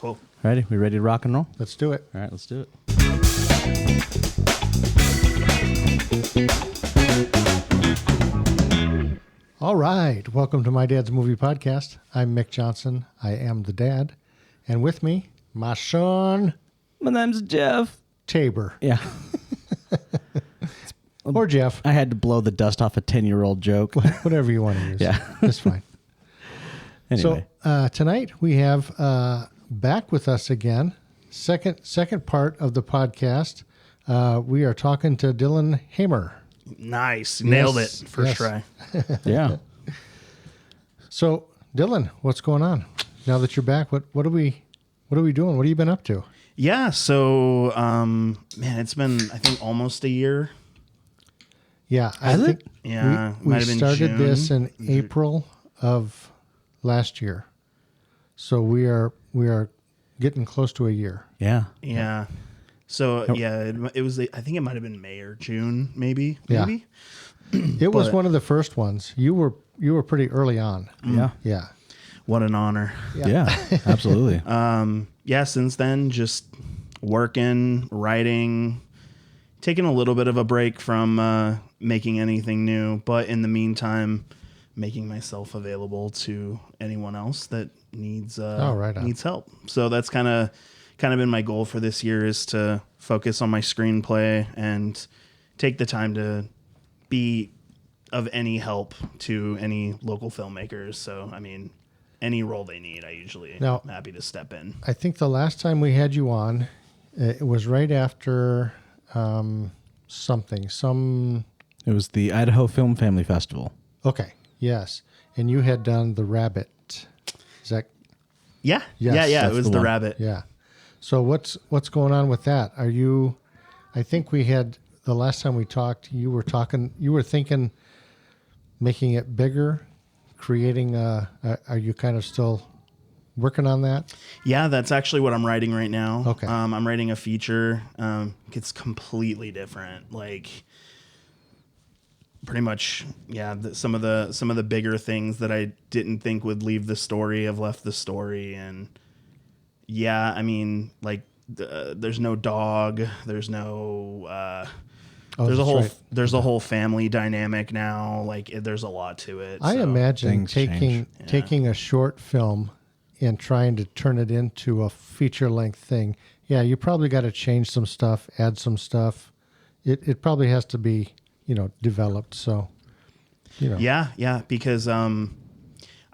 Cool. Ready? We ready to rock and roll? Let's do it. All right, let's do it. All right. Welcome to My Dad's Movie Podcast. I'm Mick Johnson. I am the dad. And with me, my son, My name's Jeff. Tabor. Yeah. Or Jeff. I had to blow the dust off a 10-year-old joke. Whatever you want to use. Yeah. That's fine. Anyway. So tonight we have back with us again, second part of the podcast. We are talking to Dylan Hamer. Nice. Nailed Yes, it. First yes. try. Yeah. So Dylan, what's going on? Now that you're back, what are we doing? What have you been up to? Yeah. So, man, it's been, I think, almost a year. Yeah, Has I it? think Yeah. we might have been started June. this in April of last year. So we are getting close to a year. Yeah. Yeah. So, yeah, it was, I think it might have been May or June, maybe. Yeah. Maybe. It was But- one of the first ones. You were pretty early on. Yeah. Yeah. What an honor. Yeah. Absolutely. Yeah, since then, just working, writing, taking a little bit of a break from making anything new, but in the meantime, making myself available to anyone else that needs right on. needs help. So that's kind of been my goal for this year, is to focus on my screenplay and take the time to be of any help to any local filmmakers. So, I mean, any role they need, I usually Now- am happy to step in. I think the last time we had you on, it was right after some. It was the Idaho Film Family Festival. Okay. Yes. And you had done The Rabbit. Is that? Yeah. Yes, Yeah. It that's was the the one. rabbit. Yeah. So what's going on with that? I think we had the last time we talked, you were thinking making it bigger, creating are you kind of still working on that? Yeah, that's actually what I'm writing right now. Okay. I'm writing a feature. It's completely different. Like, pretty much, yeah. Some of the bigger things that I didn't think would leave the story have left the story, and yeah, I mean, like, there's no dog. There's no. There's a that's whole right. there's a whole family dynamic now. Like, there's a lot to it. I so. imagine things change. taking a short film and trying to turn it into a feature length thing. Yeah, you probably got to change some stuff, add some stuff. It probably has to be, developed. So, Yeah, because I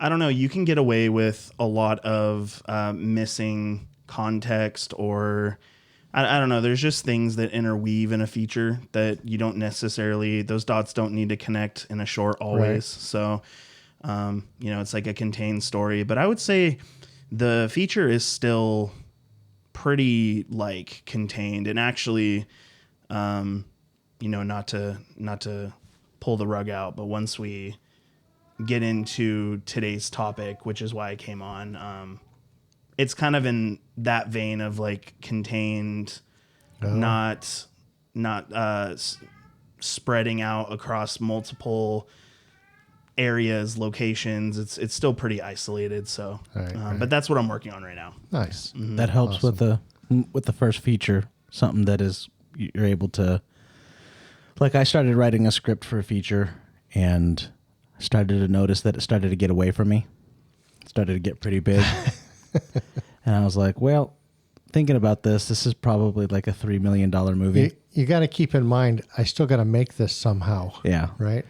don't know, you can get away with a lot of missing context, or I don't know, there's just things that interweave in a feature that you don't necessarily, those dots don't need to connect in a short always. Right. So, it's like a contained story, but I would say the feature is still pretty like contained, and actually, not to pull the rug out, but once we get into today's topic, which is why I came on, it's kind of in that vein of like contained, not spreading out across multiple areas, locations. It's still pretty isolated. So, Right. but that's what I'm working on right now. nice. That helps with the first feature, something that is you're able to, like, I started writing a script for a feature and started to notice that it started to get away from me. It started to get pretty big. And I was like, well, thinking about this is probably like a $3 million movie. You got to keep in mind, I still got to make this somehow. Yeah. Right.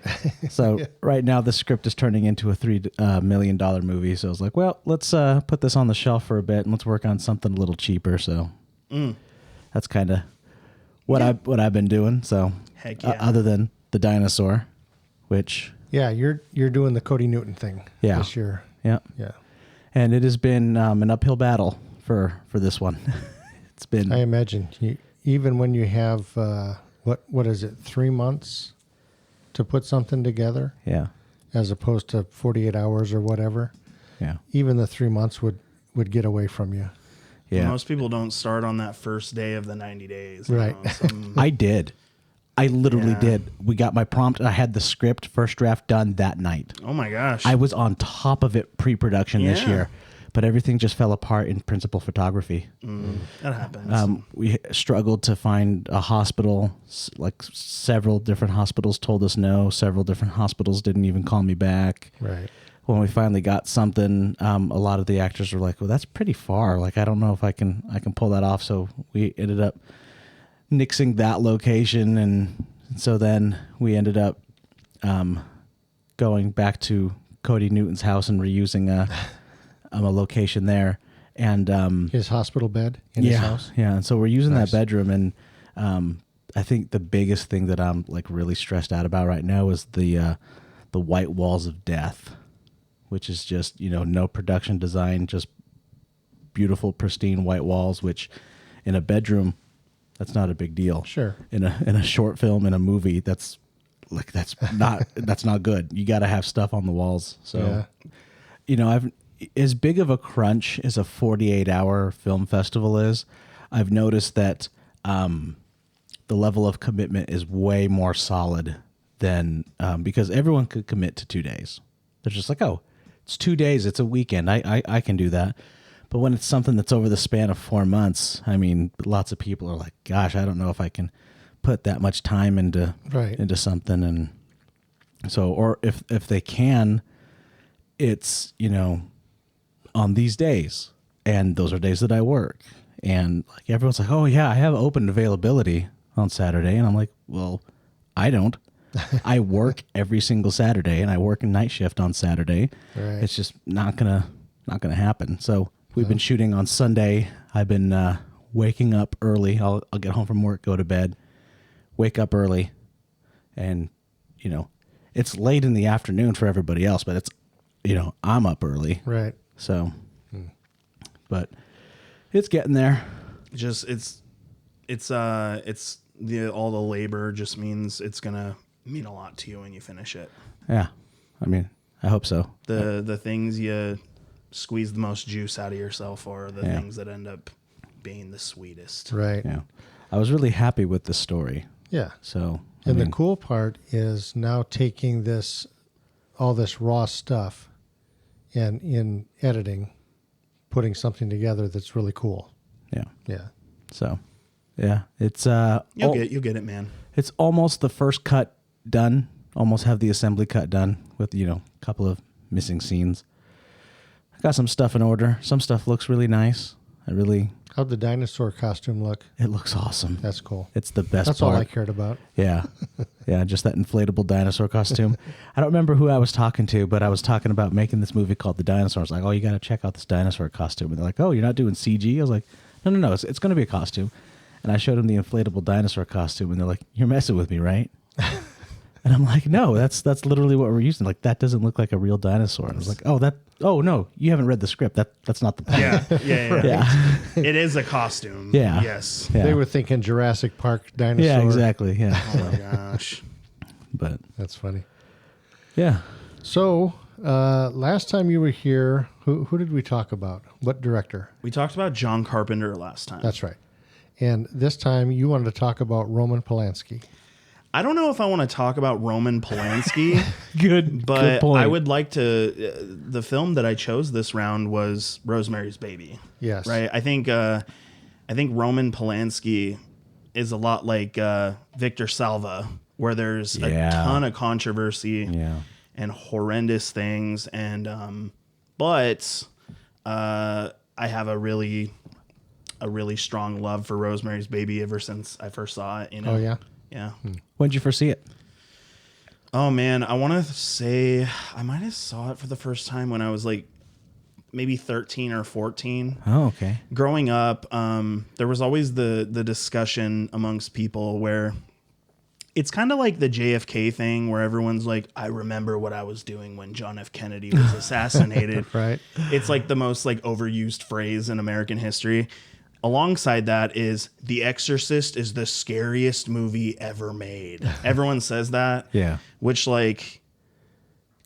So right now the script is turning into a $3 million movie. So I was like, well, let's put this on the shelf for a bit and let's work on something a little cheaper. So that's kind of what I've been doing. So Heck yeah. other than the dinosaur, which Yeah, you're doing the Cody Newton thing this year. yeah, Yeah. and it has been an uphill battle for this one. It's been I imagine even when you have what is it, 3 months to put something together, yeah. as opposed to 48 hours or whatever. Yeah. Even the 3 months would get away from you. Yeah. Most people don't start on that first day of the 90 days. Right. I did. I literally Yeah. did. We got my prompt. I had the script first draft done that night. Oh my gosh. I was on top of it pre-production this Yeah. year. but everything just fell apart in principal photography. That happens. We struggled to find a hospital. Like several different hospitals told us no. Several different hospitals didn't even call me back. Right. When we finally got something, a lot of the actors were like, well, that's pretty far. Like, I don't know if I can pull that off. So we ended up nixing that location. And so then we ended up going back to Cody Newton's house and reusing a location there. And His hospital bed in his house? yeah. And so we're using Nice. that bedroom. And I think the biggest thing that I'm like really stressed out about right now is the white walls of death, which is just, no production design, just beautiful, pristine white walls, which in a bedroom, that's not a big deal. Sure. In a short film, in a movie, that's not good. You got to have stuff on the walls. So, I've as big of a crunch as a 48-hour film festival is, I've noticed that the level of commitment is way more solid than because everyone could commit to 2 days. They're just like, oh, it's 2 days, it's a weekend. I can do that. But when it's something that's over the span of 4 months, I mean, lots of people are like, gosh, I don't know if I can put that much time into something. And so, or if they can, it's, on these days, and those are days that I work. And like everyone's like, oh yeah, I have open availability on Saturday. And I'm like, well, I don't. I work every single Saturday, and I work a night shift on Saturday. Right. It's just not gonna happen. So we've been shooting on Sunday. I've been waking up early. I'll get home from work, go to bed, wake up early, and it's late in the afternoon for everybody else, but it's I'm up early. Right. So, but it's getting there. Just all the labor just means it's gonna mean a lot to you when you finish it. Yeah, I mean, I hope so. The things you squeeze the most juice out of yourself are the things that end up being the sweetest. Right. Yeah, I was really happy with the story. Yeah. So, And the cool part is now taking all this raw stuff and in editing, putting something together that's really cool. Yeah. Yeah. So, yeah, it's You'll get it, man. It's almost the first cut done. Almost have the assembly cut done with a couple of missing scenes. I got some stuff in order. Some stuff looks really nice. How'd the dinosaur costume look? It looks awesome. That's cool. It's the best That's part. all I cared about. Yeah. Yeah, just that inflatable dinosaur costume. I don't remember who I was talking to, but I was talking about making this movie called The Dinosaur. I was like, oh, you got to check out this dinosaur costume. And they're like, oh, you're not doing CG? I was like, no, it's going to be a costume. And I showed them the inflatable dinosaur costume, and they're like, you're messing with me, right? And I'm like, no, that's literally what we're using. Like, that doesn't look like a real dinosaur. And I was like, oh, no, you haven't read the script. That's not the point. Yeah. It is a costume. Yeah. Yes. Yeah. They were thinking Jurassic Park dinosaur. Yeah, exactly. Yeah. Oh my gosh. But That's funny. yeah. So, last time you were here, who did we talk about? What director? We talked about John Carpenter last time. That's right. And this time you wanted to talk about Roman Polanski. I don't know if I want to talk about Roman Polanski. Good But I would like to. The film that I chose this round was Rosemary's Baby. Yes. Right. I think Roman Polanski is a lot like Victor Salva, where there's a ton of controversy and horrendous things, and but I have a really strong love for Rosemary's Baby ever since I first saw it. Oh yeah. Yeah. When did you first see it? Oh man, I want to say I might have saw it for the first time when I was like maybe 13 or 14. Oh, okay. Growing up, there was always the discussion amongst people where it's kind of like the JFK thing where everyone's like, I remember what I was doing when John F. Kennedy was assassinated. Right. It's like the most like overused phrase in American history. Alongside that is The Exorcist is the scariest movie ever made. Everyone says that. Yeah. Which like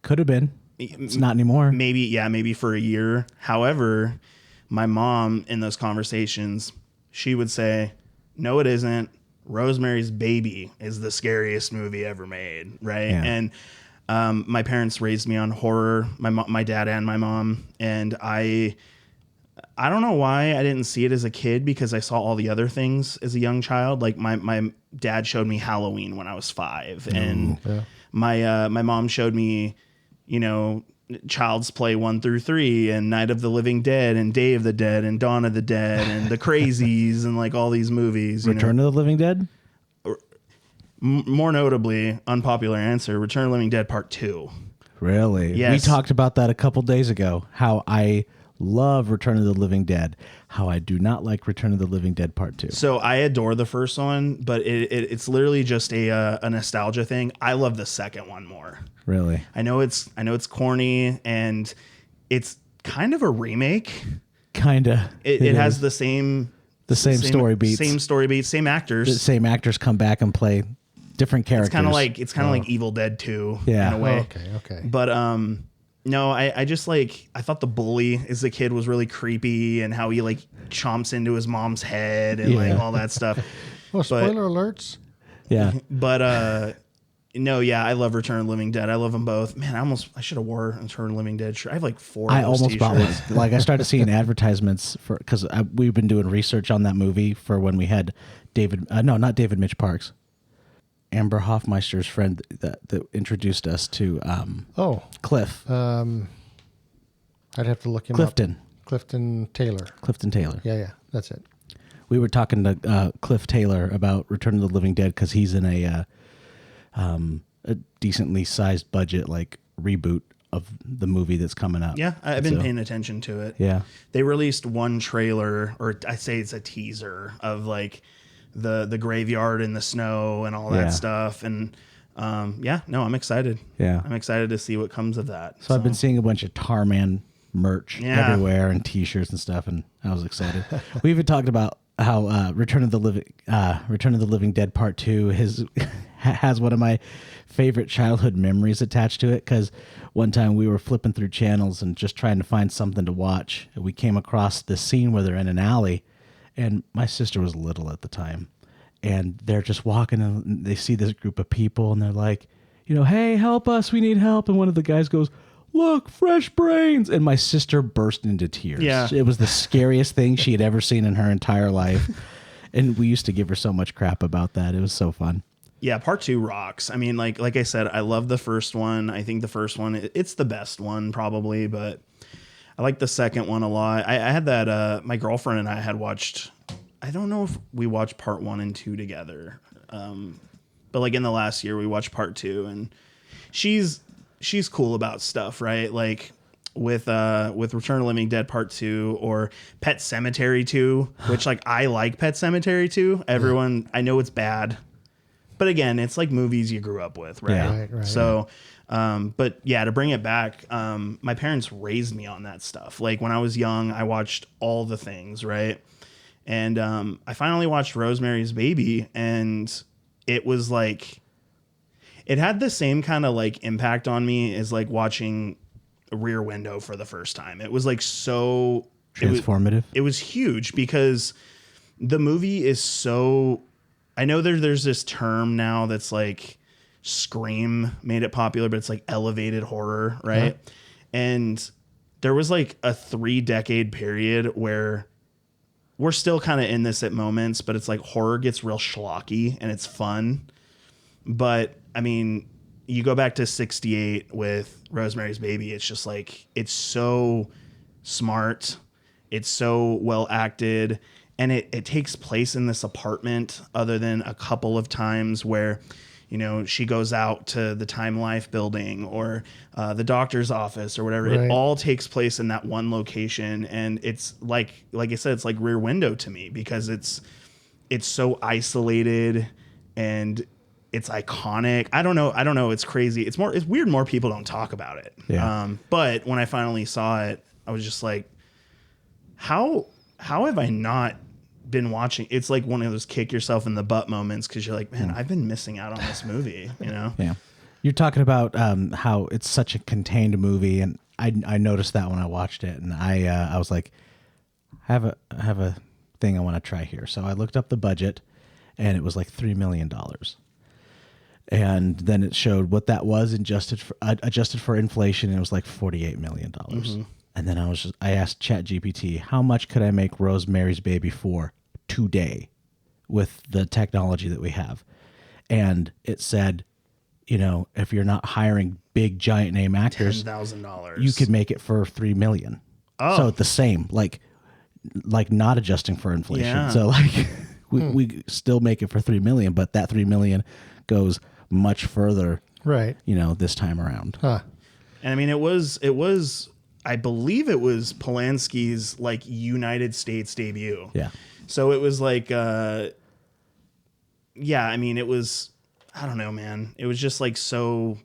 Could have been. It's not anymore. maybe for a year. However, my mom in those conversations, she would say, no, it isn't. Rosemary's Baby is the scariest movie ever made. Right. Yeah. And my parents raised me on horror, my dad and my mom. And I I don't know why I didn't see it as a kid, because I saw all the other things as a young child. Like my dad showed me Halloween when I was 5, and my mom showed me, you know, Child's Play 1 through 3 and Night of the Living Dead and Day of the Dead and Dawn of the Dead and The Crazies and like all these movies. Return of the Living Dead? More notably, unpopular answer, Return of the Living Dead Part 2. Really? Yes. We talked about that a couple days ago, how I love Return of the Living Dead, how I do not like Return of the Living Dead Part 2. So I adore the first one, but it's literally just a nostalgia thing. I love the second one more. Really? I know it's corny, and it's kind of a remake. Kinda. It has the same story beats. Same story beats, same actors. The same actors come back and play different characters. It's kind of like Evil Dead 2 in a way. Okay. But no, I just like, I thought the bully as a kid was really creepy, and how he like chomps into his mom's head and like all that stuff. Well, spoiler alerts. Yeah. But no, yeah, I love Return of the Living Dead. I love them both. Man, I should have wore a Return of the Living Dead shirt. I have like 4 of those almost bought t-shirts. one. Like I started seeing advertisements for, because we've been doing research on that movie for when we had not David Mitch Parks, Amber Hoffmeister's friend that introduced us to Cliff. I'd have to look him Clifton. up. Clifton Taylor. Clifton Taylor. Yeah, that's it. We were talking to Cliff Taylor about Return of the Living Dead, because he's in a decently sized budget like reboot of the movie that's coming up. Yeah, I've been paying attention to it. Yeah. They released one trailer, or I say it's a teaser, of like the graveyard in the snow and all that stuff. And I'm excited. Yeah. I'm excited to see what comes of that. So I've been seeing a bunch of Tarman merch everywhere and t-shirts and stuff, and I was excited. We even talked about how Return of the Living Dead Part 2 has one of my favorite childhood memories attached to it, because one time we were flipping through channels and just trying to find something to watch, and we came across this scene where they're in an alley, and my sister was little at the time, and they're just walking, and they see this group of people, and they're like, you know, hey, help us, we need help. And one of the guys goes, look, fresh brains. And my sister burst into tears. Yeah. It was the scariest thing she had ever seen in her entire life. And we used to give her so much crap about that. It was so fun. Yeah, Part 2 rocks. I mean, like I said, I love the first one. I think the first one, it's the best one probably, but I like the second one a lot. I had that, my girlfriend and I had watched, I don't know if we watched Part 1 and 2 together. But like in the last year we watched Part 2, and she's cool about stuff, right? Like with Return of the Living Dead Part 2 or Pet Sematary 2, which like I like Pet Sematary 2. Everyone, I know it's bad, but again, it's like movies you grew up with, right? Yeah. Right. So, but yeah, to bring it back, my parents raised me on that stuff. Like when I was young, I watched all the things, right? And I finally watched Rosemary's Baby, and it was like, it had the same kind of like impact on me as like watching Rear Window for the first time. It was like so transformative. It was huge because the movie is so, I know there's this term now that's like Scream made it popular, but it's like elevated horror, right? Yeah. And there was like a 3-decade period where we're still kind of in this at moments, but it's like horror gets real schlocky and it's fun. But I mean, you go back to 68 with Rosemary's Baby. It's just like, it's so smart. It's so well acted. And it takes place in this apartment other than a couple of times where, you know, she goes out to the Time Life building or the doctor's office or whatever. Right. It all takes place in that one location. And it's like I said, it's like Rear Window to me because it's so isolated and it's iconic. I don't know. It's crazy. It's weird. More people don't talk about it. Yeah. But when I finally saw it, I was just like, how have I not been watching? It's like one of those kick yourself in the butt moments because you're like, man, I've been missing out on this movie. You know? Yeah. You're talking about how it's such a contained movie, and I noticed that when I watched it, and I was like, I have a thing I want to try here. So I looked up the budget, and it was like $3 million. And then it showed what that was adjusted for inflation, and it was like $48 million. Mm-hmm. And then I asked ChatGPT, how much could I make Rosemary's Baby for today with the technology that we have? And it said, if you're not hiring big giant name actors, $10,000. you could make it for $3 million. Oh. So the same, like not adjusting for inflation. Yeah. So like we still make it for $3 million, but that $3 million goes much further, right? This time around. Huh. And I mean, it was, I believe it was Polanski's like United States debut. Yeah. So it was like, I mean, it was, I don't know, man. It was just like so.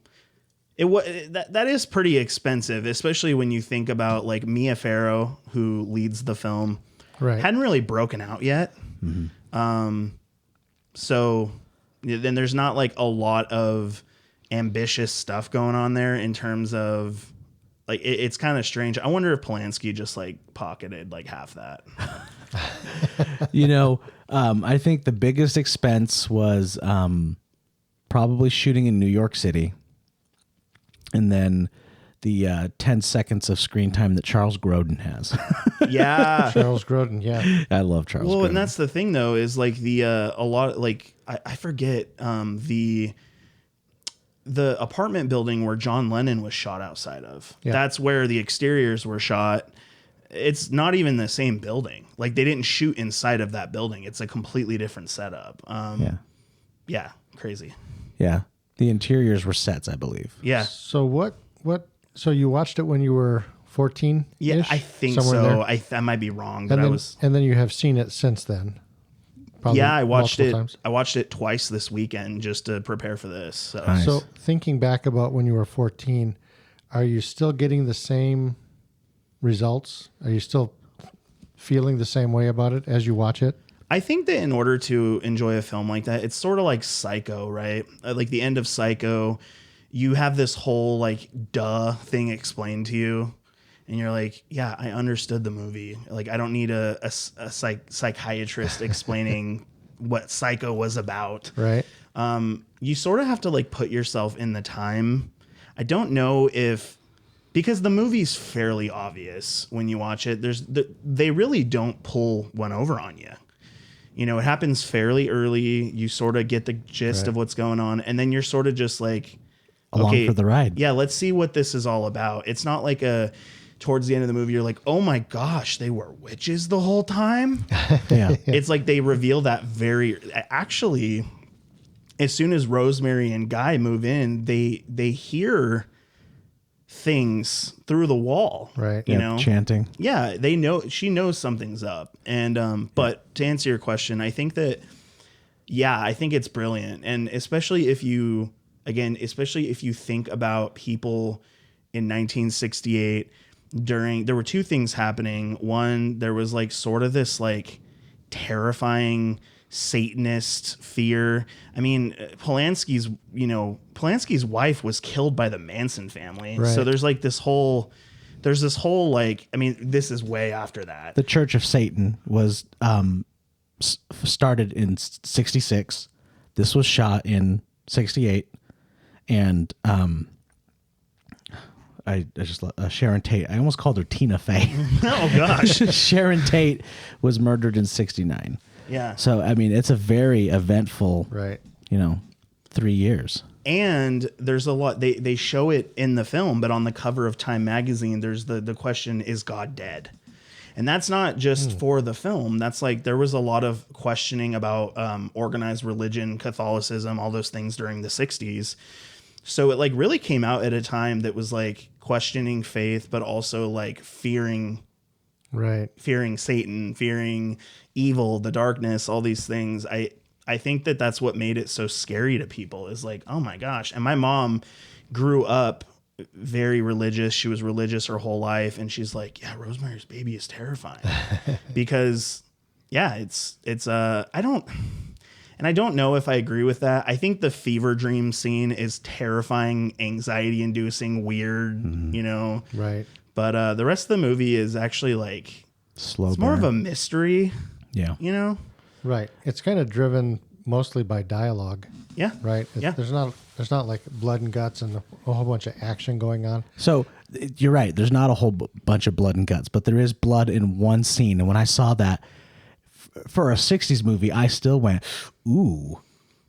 That is pretty expensive, especially when you think about like Mia Farrow, who leads the film, Right. hadn't really broken out yet. Mm-hmm. So then there's not like a lot of ambitious stuff going on there in terms of like it's kind of strange. I wonder if Polanski just like pocketed like half that. I think the biggest expense was probably shooting in New York City, and then the 10 seconds of screen time that Charles Grodin has. Yeah. Charles Grodin, yeah. I love Charles Well, Grodin. and that's the thing though, is like a lot, like I forget the apartment building where John Lennon was shot outside of. Yeah. That's where the exteriors were shot. It's not even the same building. Like they didn't shoot inside of that building. It's a completely different setup. Yeah, crazy. Yeah. The interiors were sets, I believe. Yeah. So so you watched it when you were 14? Yeah, I think so. I might be wrong, but and then you have seen it since then. Probably I watched it. times. I watched it twice this weekend just to prepare for this. So. Nice. So thinking back about when you were 14, are you still getting the same results? Are you still feeling the same way about it as you watch it? I think that in order to enjoy a film like that, it's sort of like Psycho, right? Like the end of Psycho, you have this whole like duh thing explained to you. And you're like, yeah, I understood the movie. Like, I don't need a psychiatrist explaining what Psycho was about. Right. You sort of have to like put yourself in the time. I don't know because the movie's fairly obvious when you watch it. They really don't pull one over on you. It happens fairly early. You sort of get the gist of what's going on, and then you're sort of just like Along for the ride. Yeah, let's see what this is all about. It's not like towards the end of the movie, you're like, oh my gosh, they were witches the whole time. Yeah. It's like they reveal that actually, as soon as Rosemary and Guy move in, they hear things through the wall. Right. Chanting. Yeah, she knows something's up. And but to answer your question, I think that I think it's brilliant. And especially if you think about people in 1968 there were two things happening. One, there was like sort of this like terrifying Satanist fear. I mean, Polanski's wife was killed by the Manson family. Right. So there's this whole like, I mean, this is way after that. The Church of Satan was started in 66. This was shot in 68. And I just Sharon Tate. I almost called her Tina Fey. Oh gosh. Sharon Tate was murdered in 69. Yeah. So I mean, it's a very eventful, Right. 3 years. And there's a lot they show it in the film, but on the cover of Time magazine, there's the question, is God dead? And that's not just for the film. That's like there was a lot of questioning about organized religion, Catholicism, all those things during the 60s. So it like really came out at a time that was like questioning faith, but also like fearing Satan, fearing evil, the darkness, all these things. I think that's what made it so scary to people, is like, oh my gosh. And my mom grew up very religious. She was religious her whole life. And she's like, yeah, Rosemary's Baby is terrifying because I don't know if I agree with that. I think the fever dream scene is terrifying, anxiety inducing, weird, Right. But the rest of the movie is actually like Slow. It's more of a mystery. Yeah. Right. It's kind of driven mostly by dialogue. Yeah. Right. Yeah. There's not like blood and guts and a whole bunch of action going on. So you're right. There's not a whole bunch of blood and guts, but there is blood in one scene. And when I saw that for a 60s movie, I still went, ooh.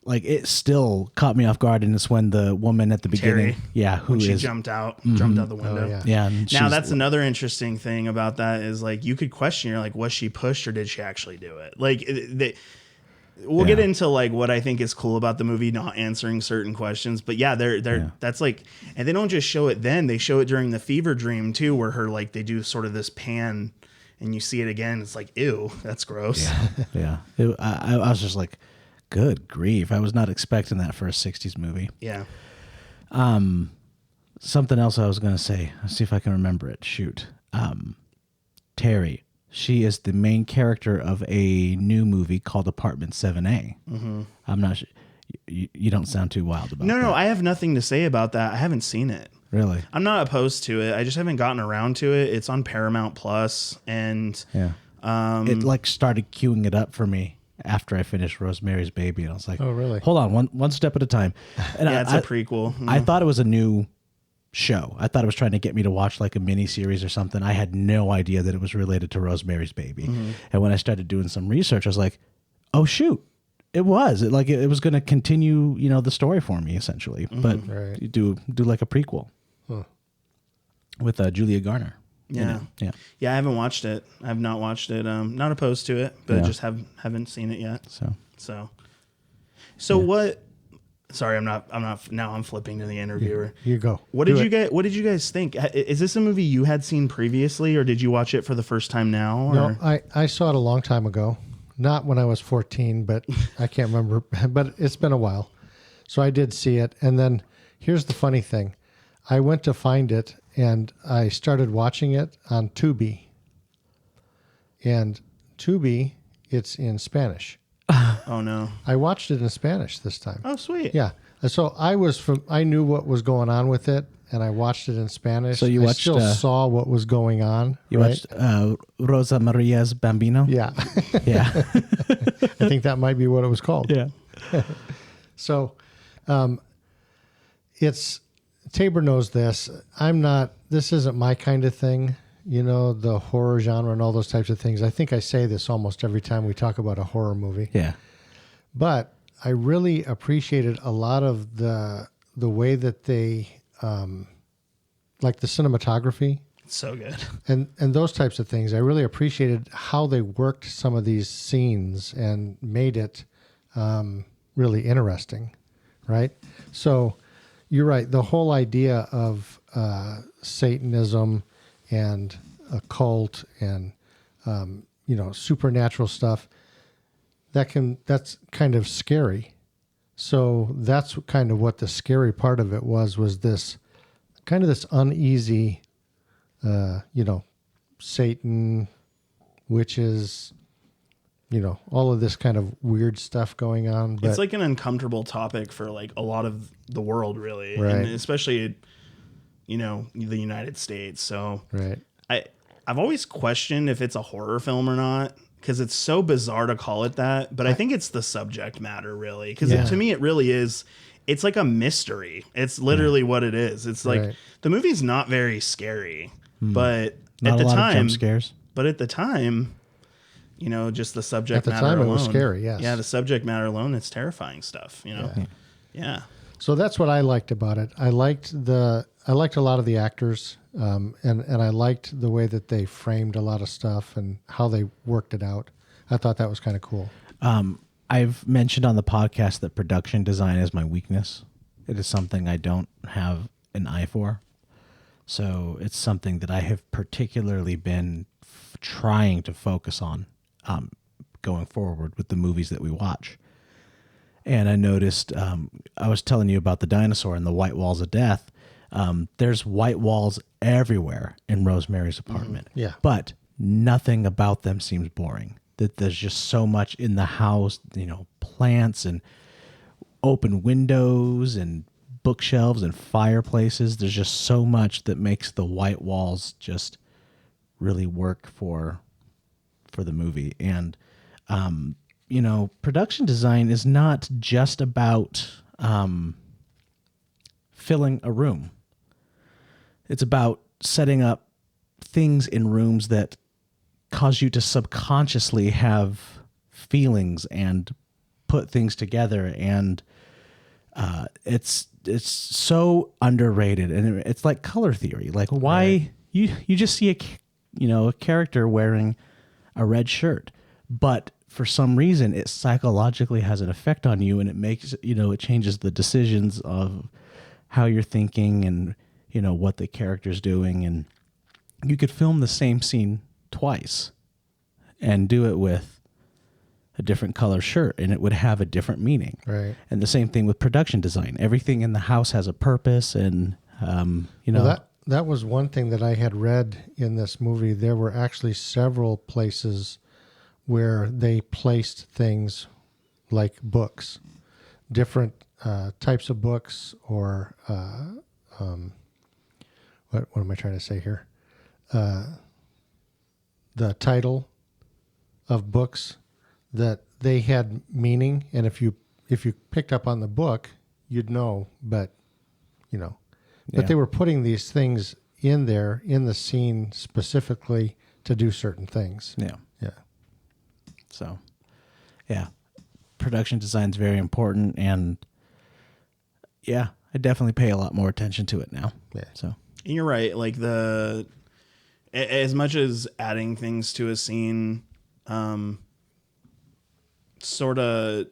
Like, it still caught me off guard, and it's when the woman at the beginning, Terry, when she jumped out the window. Oh, yeah. Now that's another interesting thing about that is like you could question, you're like, was she pushed or did she actually do it? Like, we'll get into like what I think is cool about the movie not answering certain questions, but that's like, and they don't just show it then; they show it during the fever dream too, where her like they do sort of this pan, and you see it again. It's like, ew, that's gross. Yeah. I was just like, good grief. I was not expecting that for a 60s movie. Yeah. Something else I was going to say. Let's see if I can remember it. Shoot. Terry. She is the main character of a new movie called Apartment 7A. Mm-hmm. I'm not sure. You don't sound too wild about that. No, I have nothing to say about that. I haven't seen it. Really? I'm not opposed to it. I just haven't gotten around to it. It's on Paramount Plus, and it like started queuing it up for me after I finished Rosemary's Baby, and I was like, oh, really? Hold on, one step at a time. And it's a prequel. I thought it was a new show. I thought it was trying to get me to watch like a mini series or something. I had no idea that it was related to Rosemary's Baby. Mm-hmm. And when I started doing some research, I was like, oh shoot, it was. It was going to continue, the story for me essentially. Mm-hmm. But you do like a prequel with Julia Garner. Yeah. I haven't watched it. I have not watched it. Not opposed to it, but just haven't seen it yet. So what? Sorry, I'm not. Now I'm flipping to the interviewer. You go. What did you guys think? Is this a movie you had seen previously, or did you watch it for the first time now? Or? No, I saw it a long time ago. Not when I was 14, but I can't remember. But it's been a while, so I did see it. And then here's the funny thing: I went to find it, and I started watching it on Tubi. And Tubi, it's in Spanish. Oh no! I watched it in Spanish this time. Oh, sweet. Yeah. So I knew what was going on with it, and I watched it in Spanish. So you watched, still saw what was going on. You watched Rosa Maria's Bambino? Yeah. Yeah. I think that might be what it was called. Yeah. So, Tabor knows this. This isn't my kind of thing. The horror genre and all those types of things. I think I say this almost every time we talk about a horror movie. Yeah. But I really appreciated a lot of the way that they, like the cinematography. It's so good. And those types of things. I really appreciated how they worked some of these scenes and made it really interesting, right? So you're right. The whole idea of Satanism and occult and supernatural stuff, that's kind of scary. So that's kind of what the scary part of it was this kind of this uneasy Satan, witches, all of this kind of weird stuff going on. But it's like an uncomfortable topic for like a lot of the world, really, right. And especially the United States. So right. I've always questioned if it's a horror film or not, because it's so bizarre to call it that. But I think it's the subject matter, really, because to me it really is. It's like a mystery. It's literally what it is. It's like the movie's not very scary, but Not at the a lot time, of jump scares. But at the time, just the subject at the matter time alone, it was scary. Yes. Yeah, the subject matter alone, it's terrifying stuff. Yeah. So that's what I liked about it. I liked a lot of the actors, and I liked the way that they framed a lot of stuff and how they worked it out. I thought that was kind of cool. I've mentioned on the podcast that production design is my weakness. It is something I don't have an eye for. So it's something that I have particularly been trying to focus on going forward with the movies that we watch. And I noticed, I was telling you about the dinosaur and the white walls of death. There's white walls everywhere in Rosemary's apartment. Yeah. But nothing about them seems boring. That there's just so much in the house, plants and open windows and bookshelves and fireplaces. There's just so much that makes the white walls just really work for the movie. And production design is not just about filling a room. It's about setting up things in rooms that cause you to subconsciously have feelings and put things together. And it's so underrated, and it's like color theory. Like, why you just see a character wearing a red shirt, but for some reason it psychologically has an effect on you, and it makes, it changes the decisions of how you're thinking and, what the character's doing. And you could film the same scene twice and do it with a different color shirt, and it would have a different meaning. Right. And the same thing with production design. Everything in the house has a purpose, and, Well, that was one thing that I had read in this movie. There were actually several places where they placed things like books, different types of books, or what am I trying to say here? The title of books that they had meaning, and if you picked up on the book, you'd know. But they were putting these things in there in the scene specifically to do certain things. Yeah. Yeah. So, yeah, production design is very important, and I definitely pay a lot more attention to it now. Yeah. So You're right. Like as much as adding things to a scene, sort of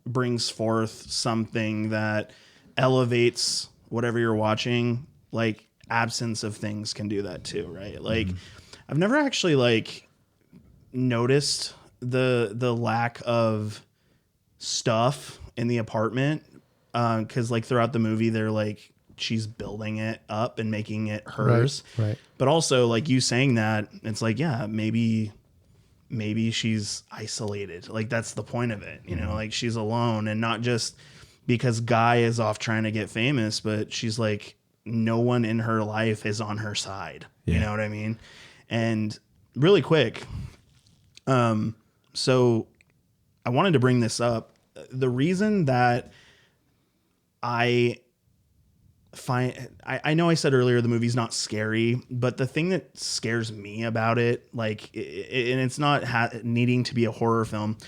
brings forth something that elevates whatever you're watching. Like, absence of things can do that too, right? Like, I've never actually noticed the lack of stuff in the apartment, because throughout the movie they're she's building it up and making it hers, right. But also, like you saying that, it's maybe she's isolated. That's the point of it, she's alone, and not just because Guy is off trying to get famous, but she's no one in her life is on her side. You know what I mean? And really quick, so I wanted to bring this up. The reason that I know I said earlier the movie's not scary, but the thing that scares me about it, and it's not needing to be a horror film.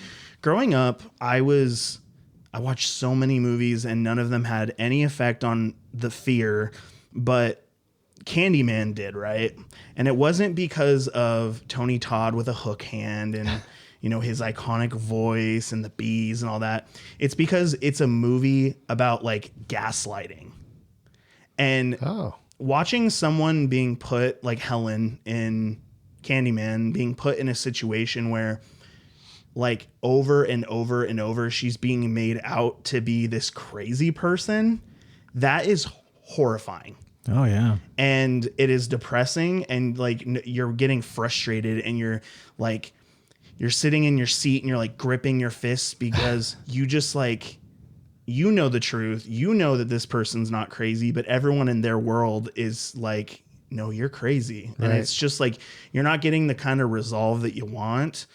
Growing up, I watched so many movies, and none of them had any effect on the fear, but Candyman did, right? And it wasn't because of Tony Todd with a hook hand and his iconic voice and the bees and all that. It's because it's a movie about gaslighting. And watching someone being put, like Helen in Candyman, being put in a situation where over and over and over she's being made out to be this crazy person, that is horrifying. Oh yeah. And it is depressing, and you're getting frustrated, and you're sitting in your seat and you're gripping your fists because you just the truth. That this person's not crazy, but everyone in their world is no, you're crazy. Right. And it's just you're not getting the kind of resolve that you want.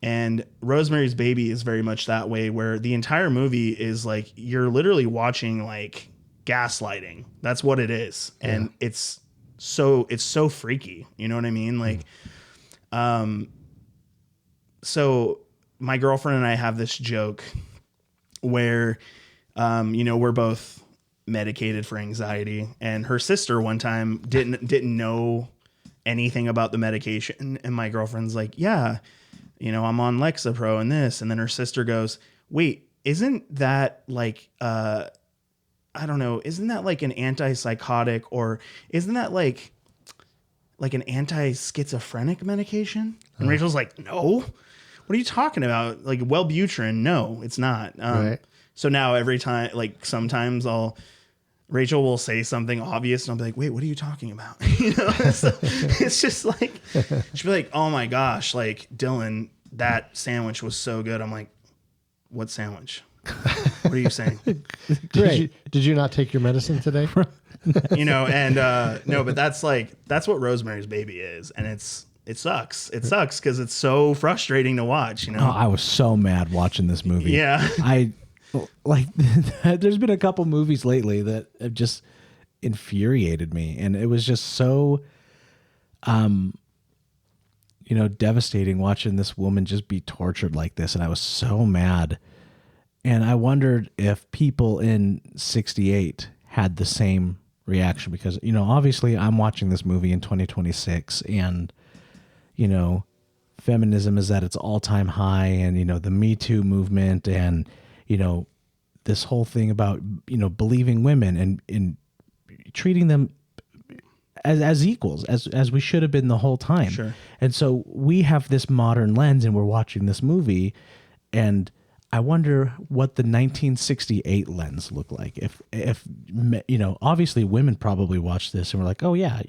And Rosemary's Baby is very much that way, where the entire movie is you're literally watching gaslighting. That's what it is. Yeah. And it's so freaky. You know what I mean? So my girlfriend and I have this joke where, we're both medicated for anxiety, and her sister one time didn't know anything about the medication. And my girlfriend's yeah, I'm on Lexapro and this. And then her sister goes, wait, isn't that I don't know, isn't that an antipsychotic, or isn't that like an anti-schizophrenic medication? And Rachel's no. What are you talking about? Wellbutrin? No, it's not. Right. So now every time, sometimes Rachel will say something obvious, and I'll be wait, what are you talking about? So it's just she'll be oh my gosh, Dylan, that sandwich was so good. I'm what sandwich? What are you saying? Did you not take your medicine today? And no, but that's what Rosemary's Baby is, and it sucks. It sucks because it's so frustrating to watch. Oh, I was so mad watching this movie. Yeah, there's been a couple movies lately that have just infuriated me. And it was just so, devastating watching this woman just be tortured like this. And I was so mad. And I wondered if people in 68 had the same reaction, because, obviously I'm watching this movie in 2026 and, feminism is at its all-time high, and, the Me Too movement, and, this whole thing about, believing women and treating them as equals, as we should have been the whole time. Sure. And so we have this modern lens and we're watching this movie, and I wonder what the 1968 lens looked like. If obviously women probably watched this and were like, oh yeah,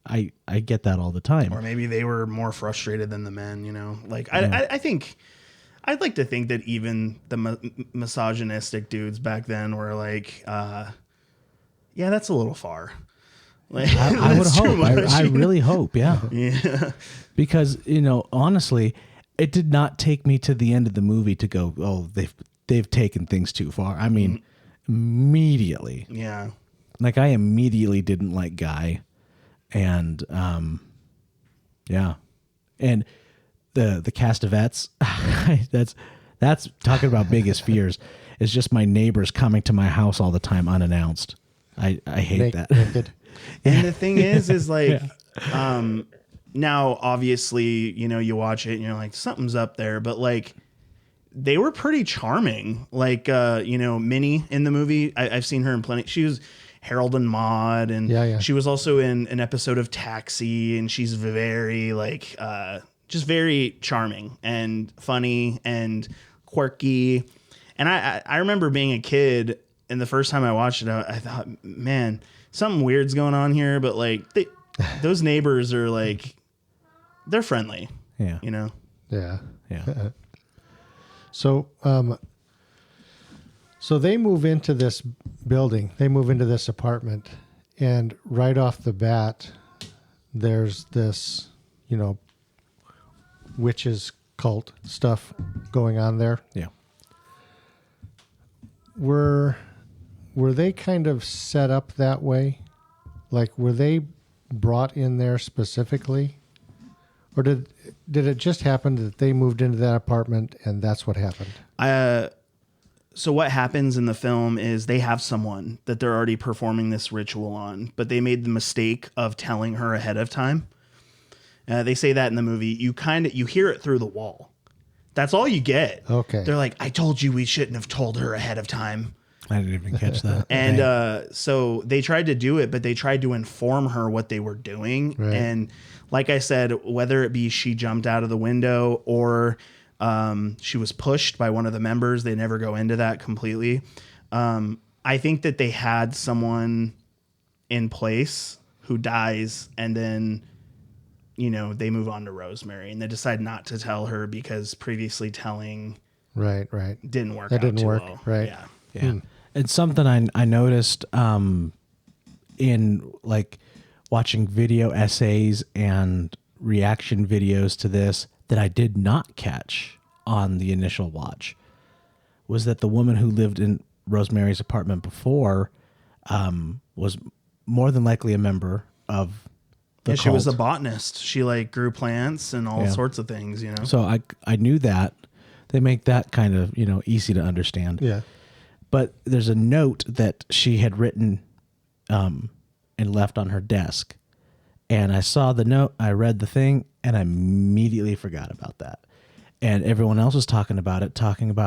I get that all the time. Or maybe they were more frustrated than the men, like I think I'd like to think that even the misogynistic dudes back then were like, yeah, that's a little far. Like, I would hope. I really hope. Yeah. Yeah. Because, honestly, it did not take me to the end of the movie to go, oh, they've taken things too far. I mean, immediately. Yeah. Like, I immediately didn't like Guy. And, yeah. And the Castavetes, that's talking about biggest fears. It's just my neighbors coming to my house all the time unannounced. I hate that. Naked. And the thing is like, now obviously, you watch it and you're like, something's up there, but like, they were pretty charming. Like, Minnie in the movie, I've seen her in plenty. She was Harold and Maude, and she was also in an episode of Taxi, and she's very like, just very charming and funny and quirky. And I remember being a kid, and the first time I watched it, I thought, man, something weird's going on here. But like, those neighbors are like, they're friendly. Yeah. Yeah. Yeah. So they move into this building. They move into this apartment, and right off the bat, there's this, witches cult stuff going on there. Yeah. Were they kind of set up that way? Like, were they brought in there specifically? Or did it just happen that they moved into that apartment and that's what happened? So what happens in the film is they have someone that they're already performing this ritual on, but they made the mistake of telling her ahead of time. They say that in the movie. You hear it through the wall. That's all you get. Okay. They're like, I told you we shouldn't have told her ahead of time. I didn't even catch that. And so they tried to do it, but they tried to inform her what they were doing. Right. And like I said, whether it be she jumped out of the window or she was pushed by one of the members, they never go into that completely. I think that they had someone in place who dies, and then, they move on to Rosemary, and they decide not to tell her because previously telling right didn't work. That didn't work. Well. Right. Yeah. It's something I noticed in like watching video essays and reaction videos to this that I did not catch on the initial watch, was that the woman who lived in Rosemary's apartment before was more than likely a member of the cult. She was a botanist. She like grew plants and all sorts of things, So I knew that. They make that kind of, easy to understand. Yeah. But there's a note that she had written and left on her desk. And I saw the note, I read the thing, and I immediately forgot about that. And everyone else was talking about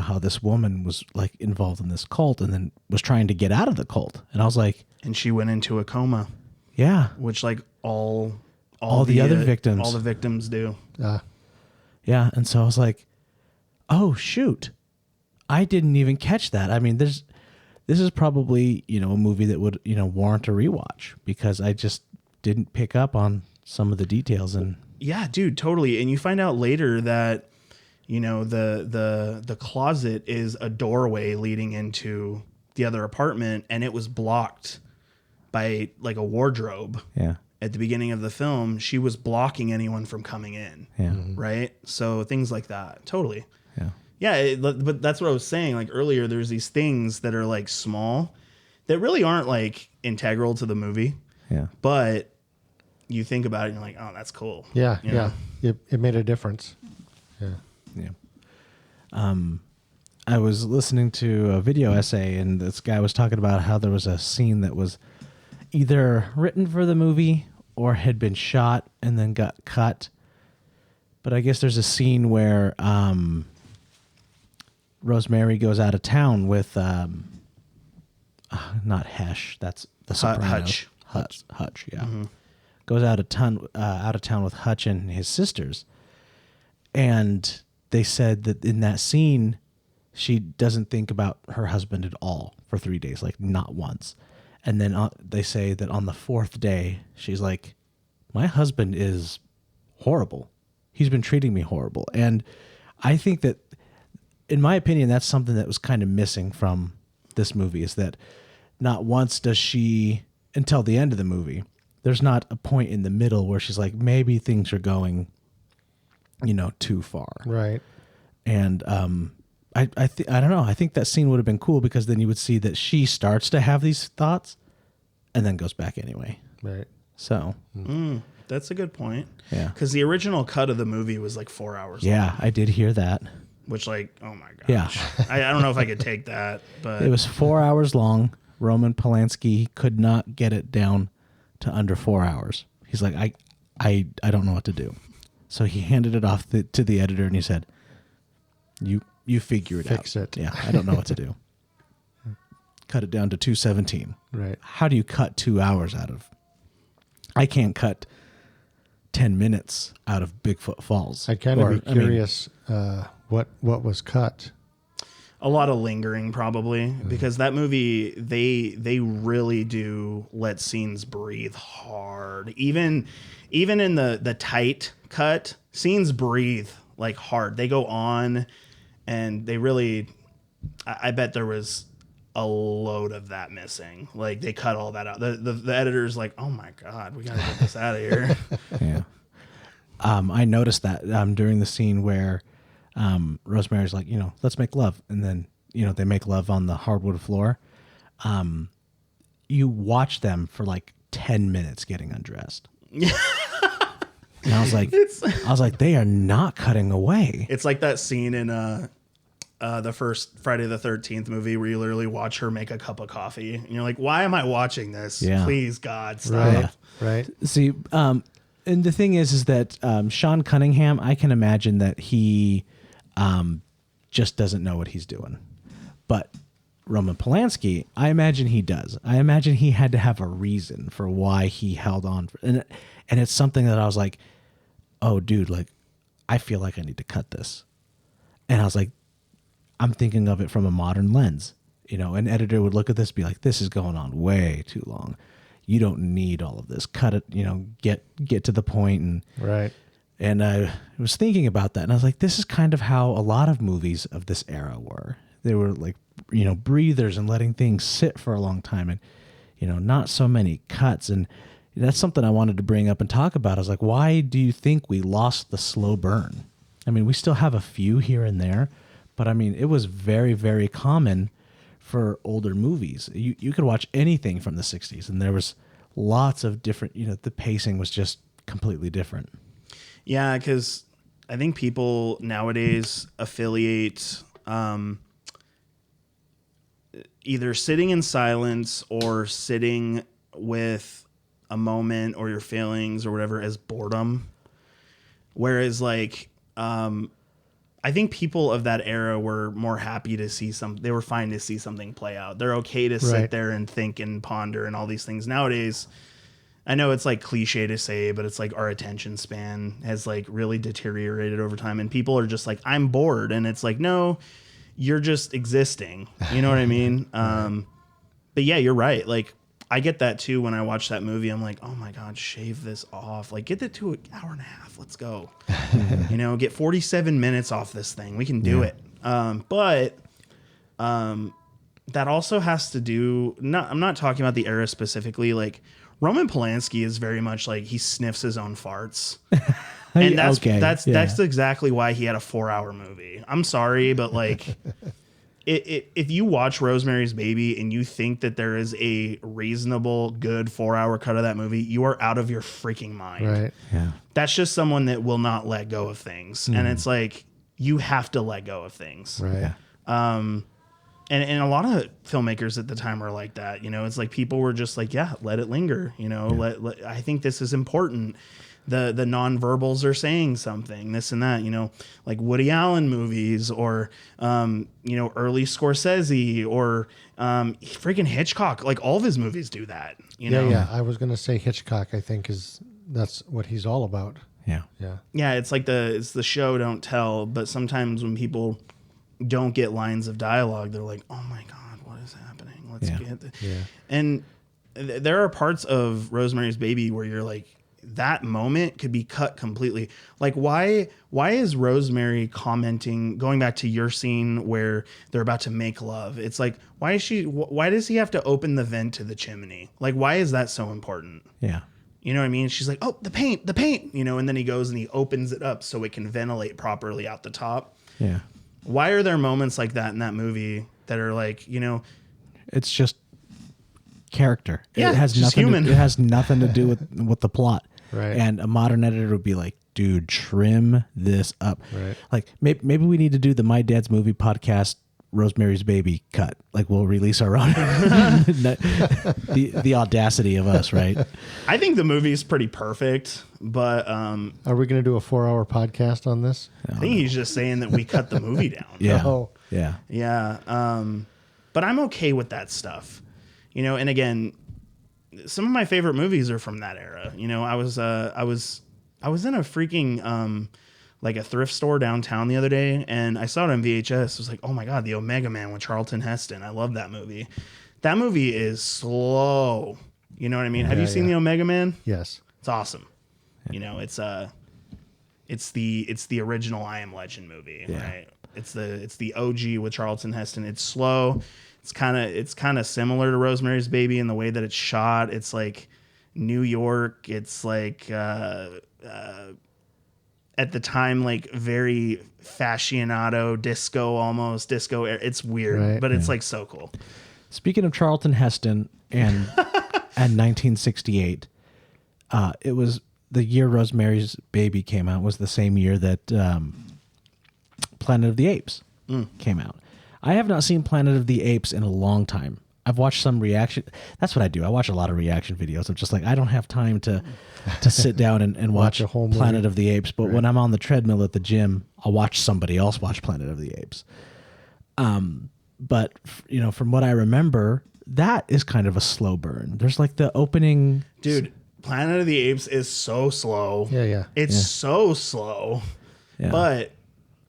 how this woman was like involved in this cult and then was trying to get out of the cult. And I was like... And she went into a coma. Yeah. Which like all the other victims. All the victims do. Yeah. And so I was like, oh, shoot. I didn't even catch that. I mean, this is probably, a movie that would, warrant a rewatch, because I just didn't pick up on some of the details. And yeah, dude, totally. And you find out later that, the closet is a doorway leading into the other apartment, and it was blocked by like a wardrobe. Yeah. At the beginning of the film, she was blocking anyone from coming in. Yeah. Right. So things like that. Totally. Yeah. Yeah. But that's what I was saying. Like earlier, there's these things that are like small that really aren't like integral to the movie. Yeah. But you think about it and you're like, oh, that's cool. Yeah, You know? It made a difference. Yeah. Yeah. I was listening to a video essay, and this guy was talking about how there was a scene that was either written for the movie or had been shot and then got cut. But I guess there's a scene where Rosemary goes out of town with not Hesh, that's the Sopranos. Hutch, yeah. Mm-hmm. Goes out of town with Hutch and his sisters. And they said that in that scene, she doesn't think about her husband at all for 3 days, like not once. And then they say that on the fourth day, she's like, my husband is horrible. He's been treating me horrible. And I think that, in my opinion, that's something that was kind of missing from this movie, is that not once does she, until the end of the movie, there's not a point in the middle where she's like, maybe things are going, too far. Right. And I don't know. I think that scene would have been cool, because then you would see that she starts to have these thoughts and then goes back anyway. Right. So. That's a good point. Yeah. Because the original cut of the movie was like 4 hours long. Yeah, I did hear that. Which, like, oh my gosh. Yeah. I don't know if I could take that, but. It was 4 hours long. Roman Polanski could not get it down to under 4 hours. He's like, I don't know what to do. So he handed it off to the editor, and he said, you figure it out. Fix it. Yeah, I don't know what to do. Cut it down to 2:17. Right. How do you cut 2 hours out of? I can't cut 10 minutes out of Bigfoot Falls. I'd kind of be curious what was cut. A lot of lingering, probably, because that movie, they really do let scenes breathe hard. Even in the tight cut, scenes breathe like hard. They go on, and they really, I bet there was a load of that missing. Like, they cut all that out. The editor's like, oh my God, we gotta get this out of here. Yeah. I noticed that during the scene where Rosemary's like, let's make love. And then, they make love on the hardwood floor. You watch them for like 10 minutes getting undressed. And I was like, they are not cutting away. It's like that scene in the first Friday the 13th movie where you literally watch her make a cup of coffee. And you're like, why am I watching this? Yeah. Please, God, stop. Right. See, and the thing is that Sean Cunningham, I can imagine that he just doesn't know what he's doing. But Roman Polanski, I imagine he does. I imagine he had to have a reason for why he held on. And it's something that I was like, oh, dude, like, I feel like I need to cut this. And I was like, I'm thinking of it from a modern lens. An editor would look at this and be like, this is going on way too long. You don't need all of this. Cut it, get to the point. And right. And I was thinking about that, and I was like, this is kind of how a lot of movies of this era were. They were like, breathers and letting things sit for a long time, and, not so many cuts. And that's something I wanted to bring up and talk about. I was like, why do you think we lost the slow burn? I mean, we still have a few here and there, but I mean, it was very, very common for older movies. You could watch anything from the 60s, and there was lots of different, the pacing was just completely different. Yeah, because I think people nowadays affiliate either sitting in silence or sitting with a moment or your feelings or whatever as boredom. Whereas, like, I think people of that era were more happy to see they were fine to see something play out. They're okay to sit there and think and ponder and all these things. Nowadays, I know it's like cliche to say, but it's like our attention span has like really deteriorated over time, and people are just like, I'm bored. And it's like, no, you're just existing. You know what I mean? But yeah, you're right. Like, I get that too. When I watch that movie, I'm like, oh my God, shave this off. Like, get it to an hour and a half. Let's go. Get 47 minutes off this thing. We can do it. But that also has to do, I'm not talking about the era specifically. Like, Roman Polanski is very much like, he sniffs his own farts. And that's exactly why he had a 4-hour movie. I'm sorry, but like, if you watch Rosemary's Baby and you think that there is a reasonable, good 4-hour cut of that movie, you are out of your freaking mind. Right. Yeah. That's just someone that will not let go of things. And it's like, you have to let go of things. Right. Yeah. And a lot of filmmakers at the time were like that. You know, it's like people were just like, yeah, let it linger. You know, let I think this is important. The nonverbals are saying something, this and that, you know, like Woody Allen movies or, you know, early Scorsese or freaking Hitchcock. Like all of his movies do that, you know? Yeah. I was going to say Hitchcock, I think that's what he's all about. Yeah. Yeah. Yeah, it's like it's the show, don't tell. But sometimes when people don't get lines of dialogue, they're like, oh my God, what is happening? Let's get it. Yeah. And there are parts of Rosemary's Baby where you're like, that moment could be cut completely. Like why is Rosemary commenting, going back to your scene where they're about to make love? It's like, why does he have to open the vent to the chimney? Like, why is that so important? Yeah. You know what I mean? She's like, oh, the paint, you know, and then he goes and he opens it up so it can ventilate properly out the top. Yeah. Why are there moments like that in that movie that are like, you know, It's just character. Yeah, It has just nothing human. it has nothing to do with the plot. Right. And a modern editor would be like, dude, trim this up. Right. Like maybe we need to do the My Dad's Movie podcast Rosemary's Baby cut. Like we'll release our own. the audacity of us, right? I think the movie is pretty perfect, but Are we going to do a 4-hour podcast on this? I think he's just saying that we cut the movie down. Yeah. Oh. Yeah. Yeah. But I'm okay with that stuff, you know, and again, some of my favorite movies are from that era. You know, I was in a freaking, like a thrift store downtown the other day, and I saw it on VHS. I was like, oh my God, the Omega Man with Charlton Heston. I love that movie. That movie is slow. You know what I mean? Have you seen the Omega Man? Yes. It's awesome. You know, it's the original I Am Legend movie, right? It's the OG with Charlton Heston. It's slow. It's kind of similar to Rosemary's Baby in the way that it's shot. It's like New York. It's like at the time, like very fashionado disco, almost disco. It's weird, Right. but it's like so cool. Speaking of Charlton Heston and 1968, it was the year Rosemary's Baby came out. Was the same year that Planet of the Apes came out. I have not seen Planet of the Apes in a long time. I've watched some reaction. That's what I do. I watch a lot of reaction videos. I'm just like, I don't have time to sit down and watch a whole movie. Planet of the Apes. But when I'm on the treadmill at the gym, I'll watch somebody else watch Planet of the Apes. But you know, from what I remember, that is kind of a slow burn. There's like the opening. Dude, Planet of the Apes is so slow. Yeah. It's so slow. Yeah. But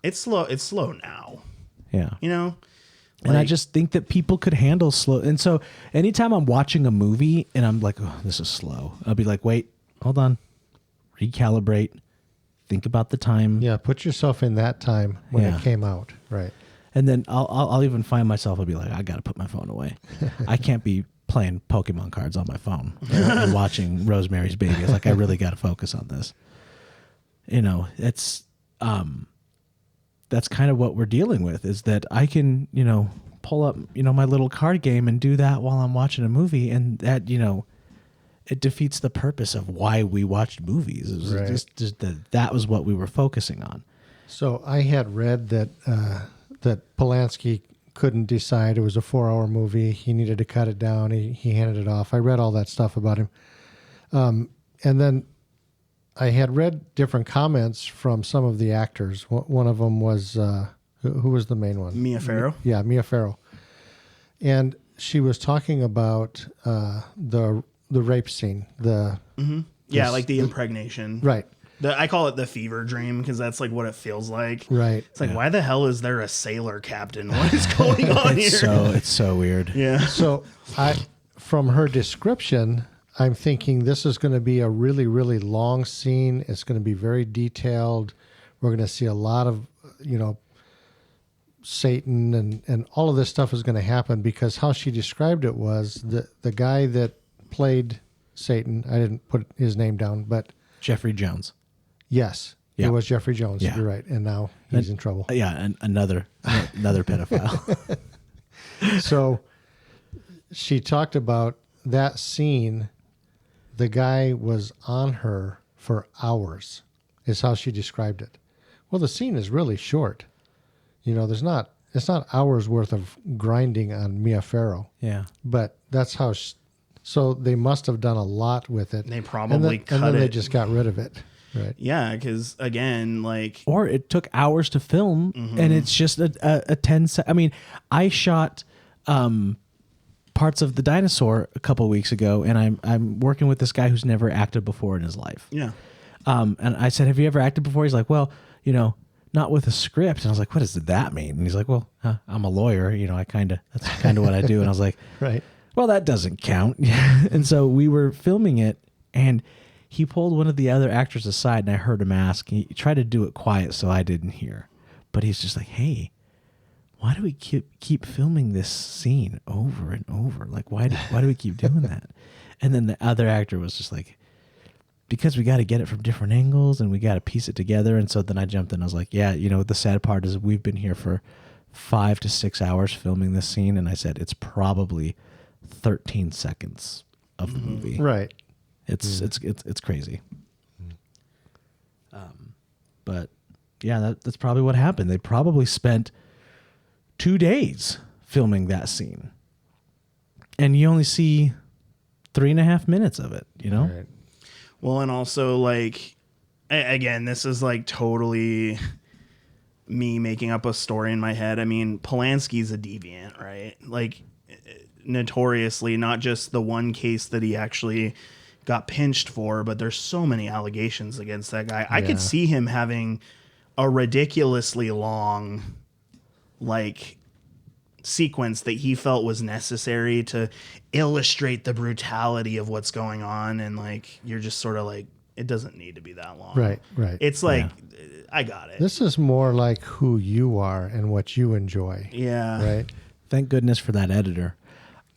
it's slow. It's slow now. Yeah. You know? And I Like- just think that people could handle slow. And so anytime I'm watching a movie and I'm like, oh, this is slow, I'll be like, wait, hold on, recalibrate, think about the time. Yeah. Put yourself in that time when Yeah. it came out. Right. And then I'll even find myself, I'll be like, I got to put my phone away. I can't be playing Pokemon cards on my phone and watching Rosemary's Baby. It's like, I really got to focus on this. You know, it's, that's kind of what we're dealing with, is that I can, you know, pull up, you know, my little card game and do that while I'm watching a movie. And that, you know, it defeats the purpose of why we watched movies. It was Right. just that was what we were focusing on. So I had read that that Polanski couldn't decide. It was a 4-hour movie. He needed to cut it down. He handed it off. I read all that stuff about him. And then I had read different comments from some of the actors. One of them was, who was the main one? Mia Farrow. Yeah, Mia Farrow. And she was talking about the rape scene. Yeah, like the impregnation. Right. I call it the fever dream because that's like what it feels like. Right. It's like, why the hell is there a sailor captain? What is going on here? It's so weird. Yeah. So from her description, I'm thinking this is going to be a really, really long scene. It's going to be very detailed. We're going to see a lot of, you know, Satan and all of this stuff is going to happen, because how she described it was the guy that played Satan, I didn't put his name down, but Jeffrey Jones. yes. Yeah. It was Jeffrey Jones. Yeah. You're right. And now he's in trouble. Yeah, and another pedophile. So she talked about that scene. The guy was on her for hours, is how she described it. Well, the scene is really short. You know, it's not hours worth of grinding on Mia Farrow. Yeah. But that's how. So they must have done a lot with it. They probably cut and then it. they just got rid of it. Right. Yeah, because again, like, Or it took hours to film, and it's just a 10 I mean, I shot parts of The Dinosaur a couple weeks ago, and I'm working with this guy who's never acted before in his life. yeah, And I said, have you ever acted before? He's like, well, you know, not with a script. And I was like, what does that mean? And he's like, well, I'm a lawyer. You know, that's kind of what I do. And I was like, Right. well, that doesn't count. And so we were filming it, and he pulled one of the other actors aside, and I heard him ask. He tried to do it quiet so I didn't hear. But he's just like, hey, why do we keep filming this scene over and over? Like, why do we keep doing that? And then the other actor was just like, because we got to get it from different angles and we got to piece it together. And so then I jumped in. I was like, yeah, you know, the sad part is we've been here for 5 to 6 hours filming this scene. And I said, it's probably 13 seconds of the movie. Right. It's crazy. But yeah, that's probably what happened. They probably spent 2 days filming that scene, and you only see 3.5 minutes of it, you know? Right. well, and also like, again, this is like totally me making up a story in my head. I mean, Polanski's a deviant, right? Like, notoriously, not just the one case that he actually got pinched for, but there's so many allegations against that guy. I could see him having a ridiculously long, like, sequence that he felt was necessary to illustrate the brutality of what's going on, and like, you're just sort of like, it doesn't need to be that long. Right. It's like, I got it. This is more like who you are and what you enjoy. Yeah. Right. Thank goodness for that editor.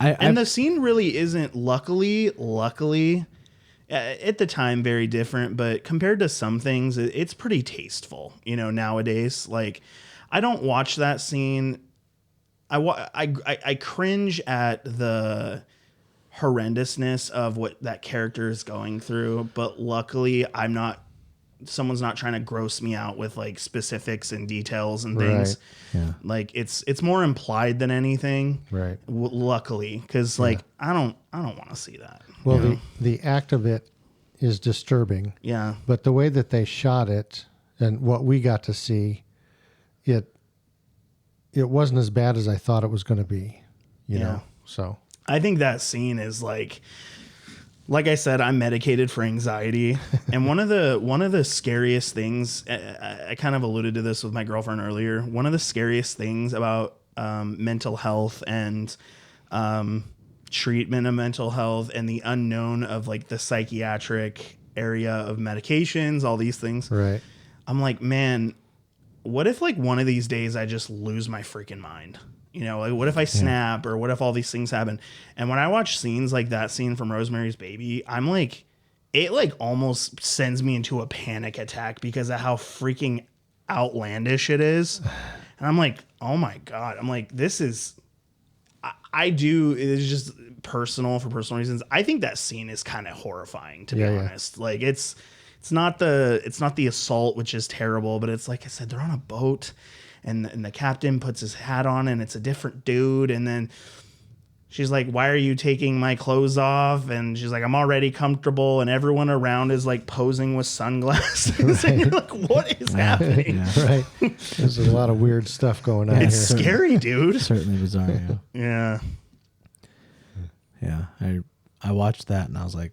And the scene really isn't, luckily, at the time, very different, but compared to some things, it's pretty tasteful, you know, nowadays. Like, I don't watch that scene. I cringe at the horrendousness of what that character is going through, but luckily someone's not trying to gross me out with like specifics and details and things. Right. Yeah. Like, it's more implied than anything. Right. Luckily, because like, I don't want to see that. Well, you know? the act of it is disturbing. Yeah. But the way that they shot it and what we got to see, it wasn't as bad as I thought it was going to be, you know? So I think that scene is like I said, I'm medicated for anxiety. And one of the scariest things, I kind of alluded to this with my girlfriend earlier. One of the scariest things about mental health and treatment of mental health and the unknown of like the psychiatric area of medications, all these things. right. I'm like, man, what if like one of these days I just lose my freaking mind? You know, like what if I snap, or what if all these things happen? And when I watch scenes like that scene from Rosemary's Baby, I'm like, it like almost sends me into a panic attack because of how freaking outlandish it is. And I'm like, oh my God. I'm like, this is, it's just for personal reasons. I think that scene is kind of horrifying, to be honest. Like it's not the assault, which is terrible, but it's like I said, they're on a boat and the captain puts his hat on and it's a different dude. And then she's like, why are you taking my clothes off? And she's like, I'm already comfortable. And everyone around is like posing with sunglasses. And you're like, what is happening? Yeah. Right. There's a lot of weird stuff going on It's here. scary, dude. Certainly bizarre. Yeah. Yeah. Yeah. I watched that and I was like,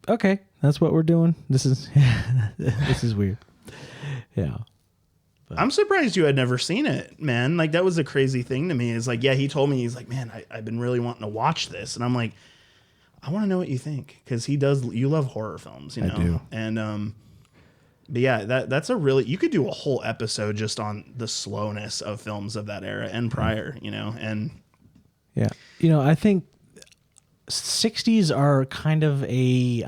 okay, that's what we're doing. This is weird. Yeah. But I'm surprised you had never seen it, man. Like, that was a crazy thing to me. Is like, yeah, he told me, he's like, man, I've been really wanting to watch this. And I'm like, I want to know what you think. Because you love horror films, you know? I do. And, but yeah, that's you could do a whole episode just on the slowness of films of that era and prior, you know? And yeah, you know, I think 60s are kind of a,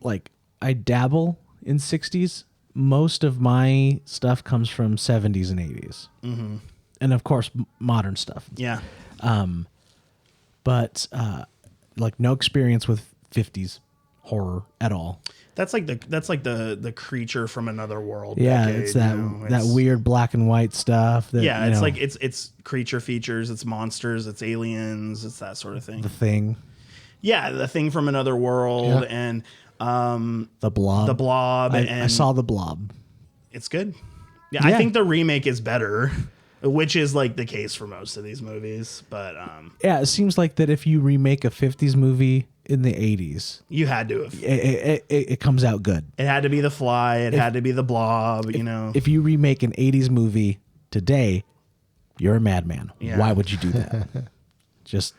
like I dabble in 60s. Most of my stuff comes from 70s and 80s. Mm-hmm. And of course, modern stuff. Yeah. But like no experience with 50s horror at all. That's like the creature from another world. Yeah, decade, it's that weird black and white stuff. That, yeah, it's like it's creature features, it's monsters, it's aliens, it's that sort of thing. The Thing. Yeah, the Thing from another world, and the Blob. The Blob. I saw the Blob. It's good. Yeah, I think the remake is better, which is like the case for most of these movies. But yeah, it seems like that if you remake a 50s movie in the 80s, you had to have. It comes out good. It had to be The Fly. It had to be The Blob. If you remake an 80s movie today, you're a madman. Yeah. Why would you do that? Just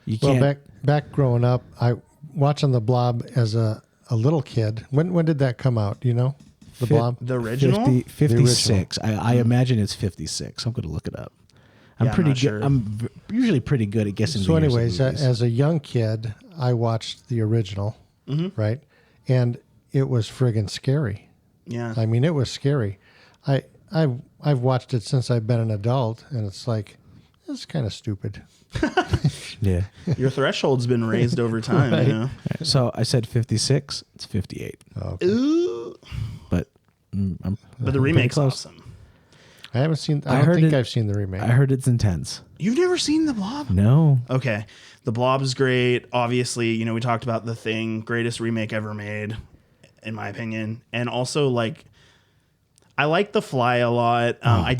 you can't. Well, back growing up, I watching The Blob as a little kid. When did that come out? Do you know? The Blob? The original? 56. I imagine it's 56. I'm going to look it up. I'm pretty good. Sure. I'm usually pretty good at guessing. So, the years of anyways, movies. as a young kid, I watched the original, right? And it was friggin' scary. Yeah. I mean, it was scary. I've watched it since I've been an adult, and it's like, it's kind of stupid. yeah. Your threshold's been raised over time, Right. So I said 56. It's 58. Okay. Ooh. But But the pretty remake's close. awesome. I haven't seen. I don't think I've seen the remake. I heard it's intense. You've never seen The Blob? No. Okay. The Blob is great. Obviously, we talked about The Thing, greatest remake ever made, in my opinion. And also, like, I like The Fly a lot. I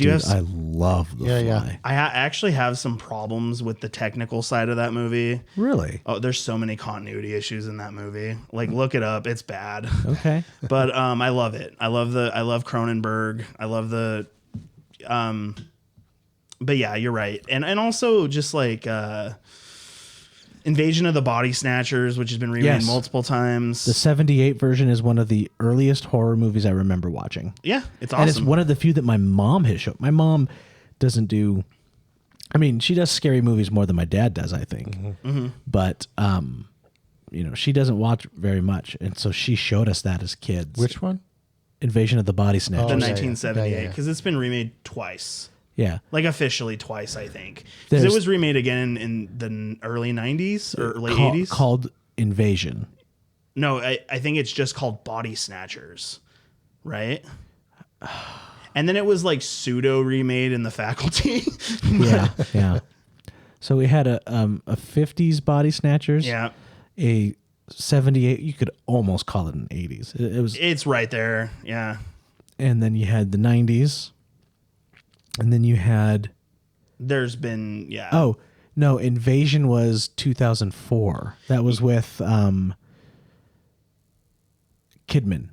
love The Fly. Yeah. I actually have some problems with the technical side of that movie. Really? Oh, there's so many continuity issues in that movie. Like, look it up. It's bad. Okay. But I love it. I love Cronenberg. I love the but yeah, you're right. And also just like Invasion of the Body Snatchers, which has been remade multiple times. The 78 version is one of the earliest horror movies I remember watching. Yeah, it's awesome. And it's one of the few that my mom has shown. My mom doesn't do, I mean, she does scary movies more than my dad does, I think. Mm-hmm. But, she doesn't watch very much. And so she showed us that as kids. Which one? Invasion of the Body Snatchers. The yeah, 1978, because it's been remade twice. Yeah. Like officially twice, I think. Because it was remade again in the early 90s or late 80s. Called Invasion. No, I think it's just called Body Snatchers, right? And then it was like pseudo remade in The Faculty. Yeah. So we had a 50s Body Snatchers. Yeah. A 78, you could almost call it an 80s. It's right there. Yeah. And then you had the 90s. And then you had... There's been, yeah. Oh, no, Invasion was 2004. That was with Kidman.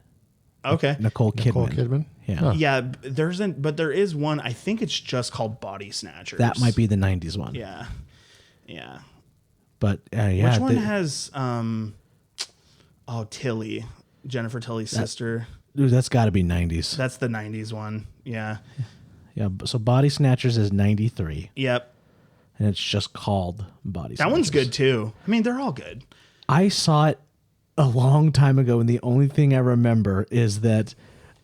Okay. Nicole Kidman. Yeah. Huh. Yeah, but there is one, I think it's just called Body Snatchers. That might be the 90s one. Yeah. Yeah. But yeah. Which one has Tilly, Jennifer Tilly's sister? Dude, that's got to be 90s. That's the 90s one. Yeah. Yeah, so Body Snatchers is 93. Yep. And it's just called Body Snatchers. That one's good too. I mean, they're all good. I saw it a long time ago, and the only thing I remember is that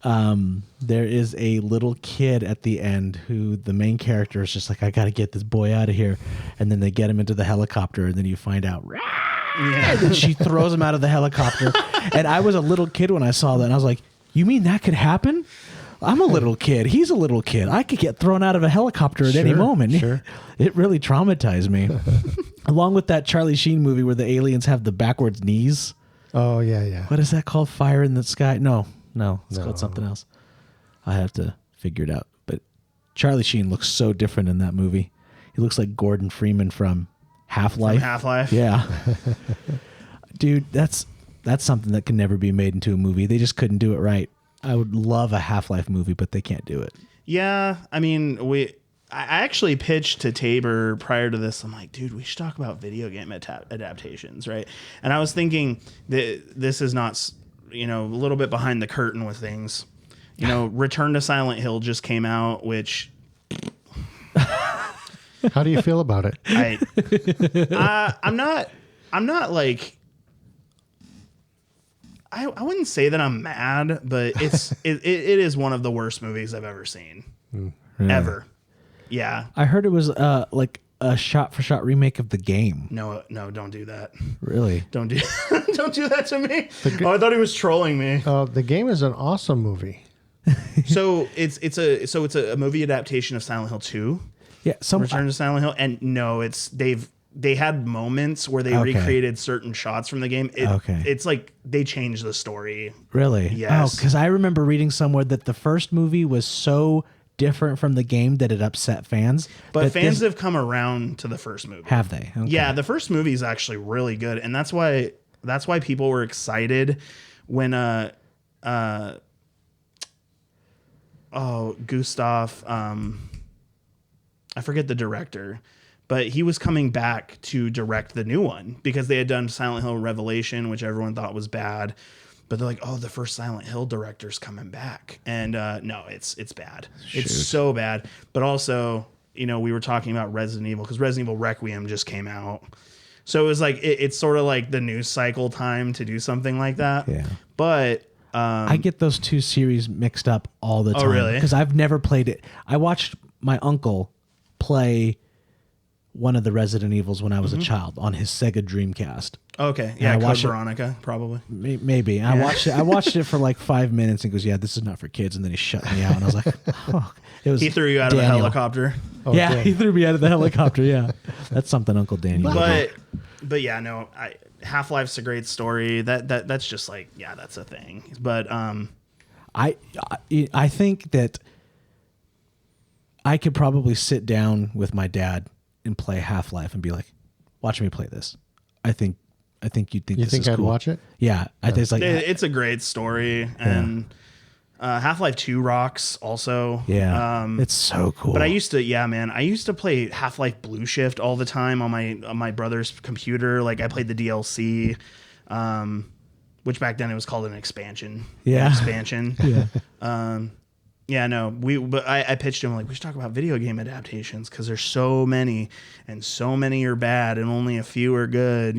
there is a little kid at the end who the main character is just like, I got to get this boy out of here. And then they get him into the helicopter, and then you find out, and then she throws him out of the helicopter. And I was a little kid when I saw that, and I was like, you mean that could happen? I'm a little kid. He's a little kid. I could get thrown out of a helicopter at any moment. Sure. It really traumatized me. Along with that Charlie Sheen movie where the aliens have the backwards knees. Oh, yeah. What is that called? Fire in the Sky? No. It's called something else. I have to figure it out. But Charlie Sheen looks so different in that movie. He looks like Gordon Freeman from Half-Life. Half-Life. Yeah. Dude, that's something that can never be made into a movie. They just couldn't do it right. I would love a Half-Life movie, but they can't do it. Yeah, I mean, I actually pitched to Tabor prior to this. I'm like, dude, we should talk about video game adaptations, right? And I was thinking that this is not, a little bit behind the curtain with things. Return to Silent Hill just came out, which... How do you feel about it? I'm not like... I wouldn't say that I'm mad, but it is one of the worst movies I've ever seen. Really? Ever. Yeah. I heard it was like a shot-for-shot remake of The Game. No, don't do that. Really? Don't do don't do that to me. I thought he was trolling me. The Game is an awesome movie. So it's a movie adaptation of Silent Hill 2. Yeah, Return to Silent Hill, and no, they had moments where they recreated certain shots from the game. It's like they changed the story. Really? Yes. Oh, because I remember reading somewhere that the first movie was so different from the game that it upset fans. But fans have come around to the first movie. Have they? Okay. Yeah, the first movie is actually really good, and that's why people were excited when Gustav, I forget the director, but he was coming back to direct the new one because they had done Silent Hill Revelation, which everyone thought was bad. But they're like, oh, the first Silent Hill director's coming back. And no, it's bad. Shoot. It's so bad. But also, we were talking about Resident Evil because Resident Evil Requiem just came out. So it was like, it's sort of like the news cycle time to do something like that. Yeah. But I get those two series mixed up all the time. Oh, really? Because I've never played it. I watched my uncle play one of the Resident Evils when I was a child on his Sega Dreamcast. Okay, yeah, I Code watched Veronica, probably. Maybe. I watched it for like 5 minutes and goes, yeah, this is not for kids. And then he shut me out. And I was like, oh. He threw you out of the helicopter. Oh, yeah, dang. he threw me out of the helicopter. Yeah, that's something Uncle Daniel. But yeah, no, Half-Life's a great story. That's just like, yeah, that's a thing. But I think that I could probably sit down with my dad and play Half-Life and be like, watch me play this. I think you'd think this is I'd cool. watch it? Yeah, I think it's like it's a great story, and Half-Life 2 rocks also. Yeah, it's so cool. But I used to play Half-Life Blue Shift all the time on my brother's computer. Like I played the DLC, which back then it was called an expansion. Yeah. Expansion. Yeah. Yeah, no, but I pitched him like we should talk about video game adaptations because there's so many, and so many are bad, and only a few are good.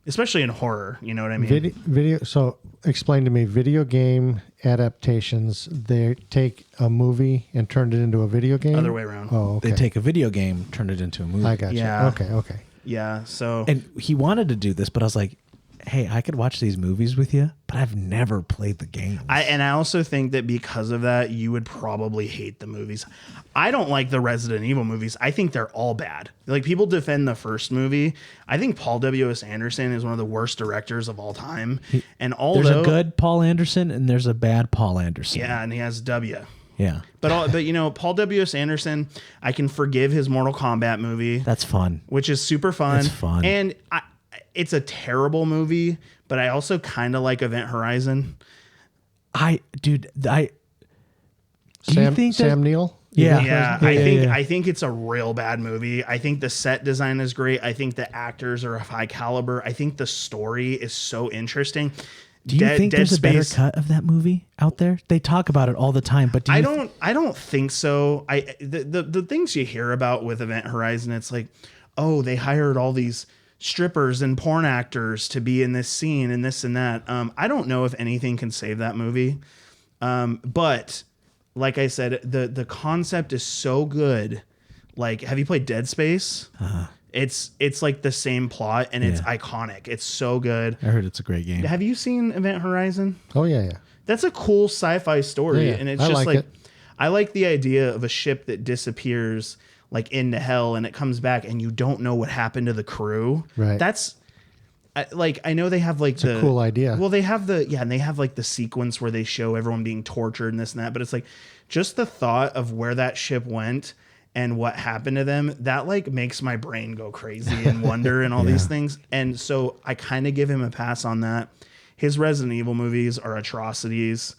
Especially in horror. You know what I mean? Video. So explain to me, video game adaptations. They take a movie and turn it into a video game. Other way around. Oh, okay. They take a video game, turn it into a movie. I got you. Yeah. Okay. Yeah. So And he wanted to do this, but I was like, hey, I could watch these movies with you, but I've never played the game. I also think that because of that, you would probably hate the movies. I don't like the Resident Evil movies. I think they're all bad. Like people defend the first movie. I think Paul W.S. Anderson is one of the worst directors of all time. And although there's a good Paul Anderson and there's a bad Paul Anderson. yeah, and he has W. Yeah. But Paul W.S. Anderson, I can forgive his Mortal Kombat movie. That's fun. Which is super fun. It's fun. And it's a terrible movie, but I also kind of like Event Horizon. Do you think Sam Neill? Yeah. Yeah, Yeah. I think it's a real bad movie. I think the set design is great. I think the actors are of high caliber. I think the story is so interesting. Do you think there's a better cut of that movie out there? They talk about it all the time, but I don't think so. The things you hear about with Event Horizon, it's like, oh, they hired all these strippers and porn actors to be in this scene and this and that. I don't know if anything can save that movie. But like I said, the concept is so good. Like, have you played Dead Space? It's like the same plot and it's iconic. It's so good. I heard it's a great game. Have you seen Event Horizon? Oh yeah. That's a cool sci-fi story. Yeah. And it's I just like it. I like the idea of a ship that disappears like into hell and it comes back and you don't know what happened to the crew. Right. That's like, I know they have like a cool idea. Well, they have and they have like the sequence where they show everyone being tortured and this and that, but it's like just the thought of where that ship went and what happened to them, that like makes my brain go crazy and wonder and all these things. And so I kind of give him a pass on that. His Resident Evil movies are atrocities.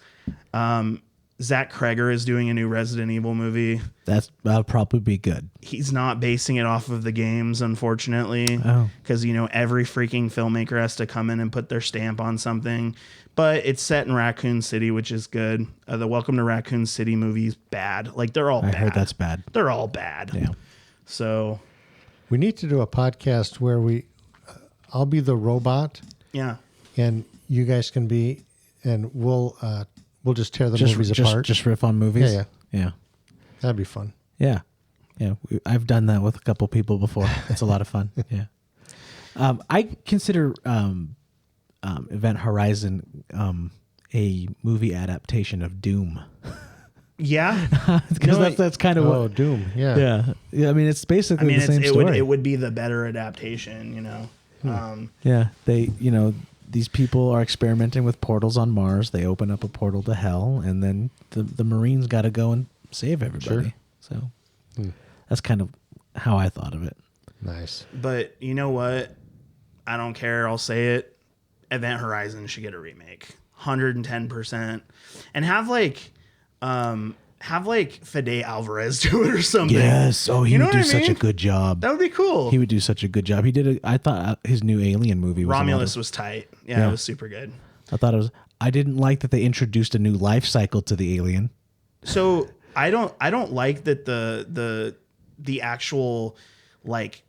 Zach Kreger is doing a new Resident Evil movie. That'll probably be good. He's not basing it off of the games, unfortunately, because every freaking filmmaker has to come in and put their stamp on something. But it's set in Raccoon City, which is good. The Welcome to Raccoon City movie's bad. Like they're all bad. I heard that's bad. They're all bad. Yeah. So we need to do a podcast where I'll be the robot. Yeah. And you guys can be, and we'll just tear the movies apart. Just riff on movies. Yeah. That'd be fun. Yeah. I've done that with a couple people before. It's a lot of fun. Yeah. I consider Event Horizon a movie adaptation of Doom. Yeah, because that's kind of what Doom. Yeah. I mean, it's basically the same story. It would be the better adaptation, Yeah, they these people are experimenting with portals on Mars. They open up a portal to hell, and then the Marines got to go and save everybody. Sure. So that's kind of how I thought of it. Nice. But you know what? I don't care. I'll say it. Event Horizon should get a remake, 110%, and have Fede Alvarez do it or something. Yes. Oh, he would do such a good job. That would be cool. He would do such a good job. He did. I thought his new Alien movie was Romulus was tight. Yeah, it was super good. I thought it was. I didn't like that they introduced a new life cycle to the alien. So I don't like that the actual like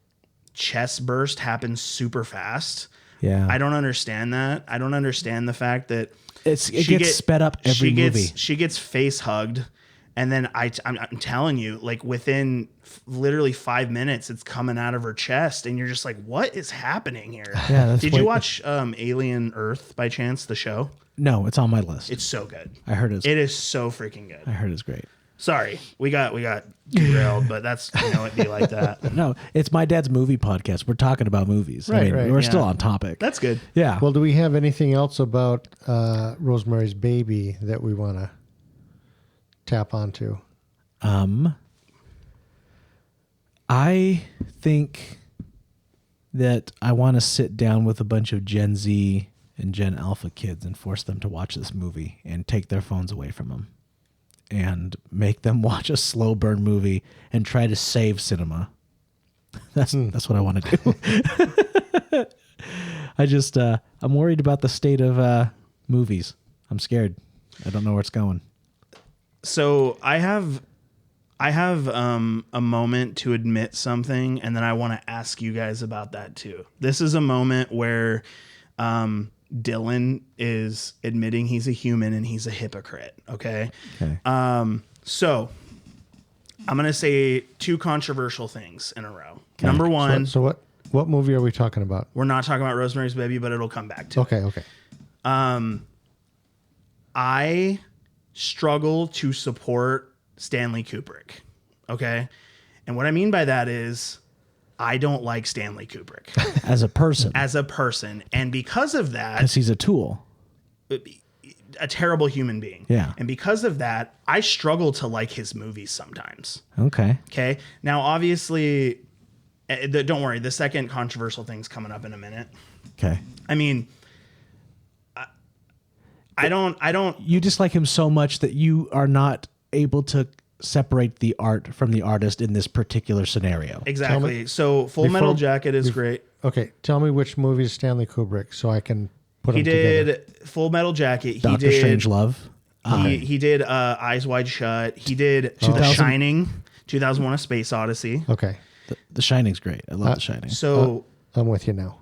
chest burst happens super fast. Yeah. I don't understand that. I don't understand the fact that it gets sped up every movie. She gets face hugged, and then I'm telling you, like within literally 5 minutes, it's coming out of her chest, and you're just like, what is happening here? Yeah. Did you watch Alien Earth by chance, the show? No, it's on my list. It's so good. I heard it is so freaking good. I heard it's great. Sorry, we got derailed, but that's it'd be like that. No, it's my dad's movie podcast. We're talking about movies. Right. We're still on topic. That's good. Yeah. Well, do we have anything else about Rosemary's Baby that we want to tap onto? I think that I want to sit down with a bunch of Gen Z and Gen Alpha kids and force them to watch this movie and take their phones away from them and make them watch a slow burn movie and try to save cinema. That's what I want to do. I just I'm worried about the state of movies. I'm scared. I don't know where it's going. So I have a moment to admit something, and then I want to ask you guys about that too. This is a moment where Dylan is admitting he's a human and he's a hypocrite. Okay. So I'm going to say two controversial things in a row. Okay. Number one. So what movie are we talking about? We're not talking about Rosemary's Baby, but it'll come back to it. Okay. I struggle to support Stanley Kubrick. Okay. And what I mean by that is I don't like Stanley Kubrick as a person. And because of that, because he's a tool, a terrible human being. Yeah. And because of that, I struggle to like his movies sometimes. Okay. Now, obviously, don't worry. The second controversial thing's coming up in a minute. Okay. I mean, I don't. You dislike him so much that you are not able to separate the art from the artist in this particular scenario. Exactly. So Full Metal Jacket is great. Okay. Tell me which movie is Stanley Kubrick so I can put them together. He did Full Metal Jacket. Doctor Strangelove. He did Eyes Wide Shut. He did The Shining, 2001: A Space Odyssey. Okay. The Shining's great. I love The Shining. So I'm with you now.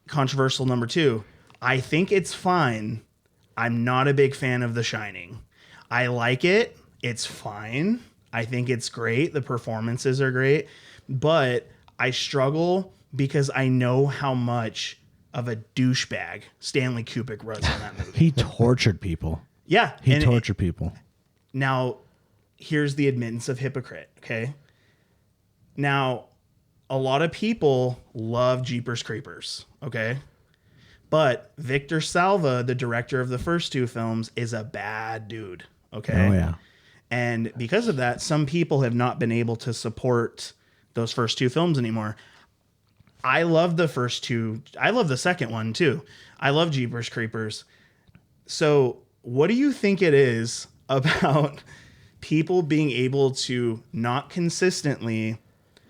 Controversial number two. I think it's fine. I'm not a big fan of The Shining. I like it. It's fine. I think it's great. The performances are great. But I struggle because I know how much of a douchebag Stanley Kubrick was in that movie. He tortured people. Yeah. He tortured people. Now, here's the admittance of hypocrite, okay? Now, a lot of people love Jeepers Creepers, okay? But Victor Salva, the director of the first two films, is a bad dude, okay? Oh, yeah. And because of that, some people have not been able to support those first two films anymore. I love the first two. I love the second one, too. I love Jeepers Creepers. So what do you think it is about people being able to not consistently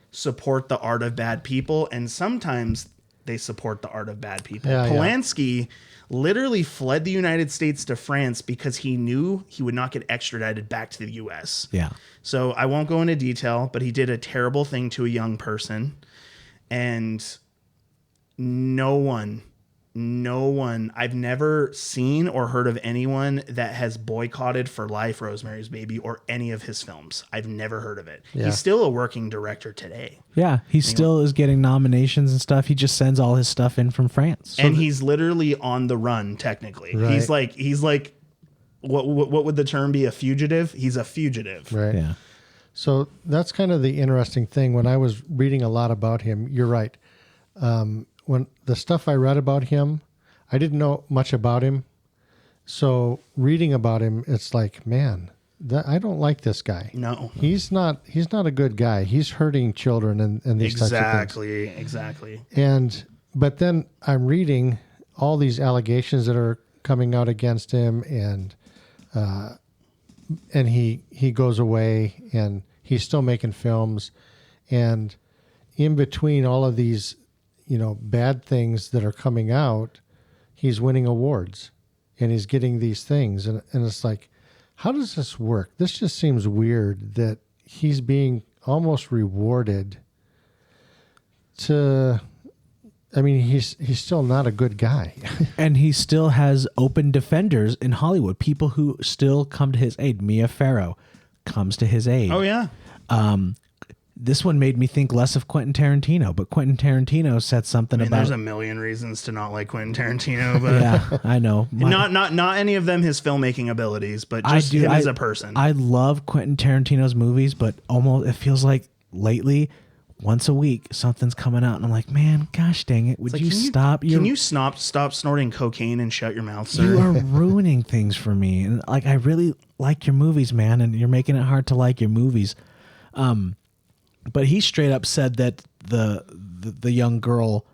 support the art of bad people, and sometimes they support the art of bad people? Polanski literally fled the United States to France because he knew he would not get extradited back to the U.S. Yeah. So I won't go into detail, but he did a terrible thing to a young person, and no one I've never seen or heard of anyone that has boycotted for life Rosemary's Baby or any of his films. I've never heard of it. Yeah. He's still a working director today. Yeah, he still is getting nominations and stuff. He just sends all his stuff in from France. And he's literally on the run, technically. Right. He's like what would the term be? A fugitive? He's a fugitive. Right. Yeah. So that's kind of the interesting thing. When I was reading a lot about him, you're right. When the stuff I read about him, I didn't know much about him. So reading about him, it's like, man, I don't like this guy. No. He's not a good guy. He's hurting children and these types of things. Exactly. But then I'm reading all these allegations that are coming out against him, and he goes away and he's still making films, and in between all of these, bad things that are coming out, he's winning awards and he's getting these things. And it's like, how does this work? This just seems weird that he's being almost rewarded he's still not a good guy. And he still has open defenders in Hollywood, people who still come to his aid. Mia Farrow comes to his aid. Oh, yeah. This one made me think less of Quentin Tarantino, but Quentin Tarantino said something about... There's a million reasons to not like Quentin Tarantino, but yeah, I know. Not any of them his filmmaking abilities, but just him as a person. I love Quentin Tarantino's movies, but almost it feels like lately, once a week, something's coming out, and I'm like, man, gosh dang it, would you stop? Can you stop snorting cocaine and shut your mouth, sir? You are ruining things for me, and I really like your movies, man, and you're making it hard to like your movies. But he straight up said that the young girl,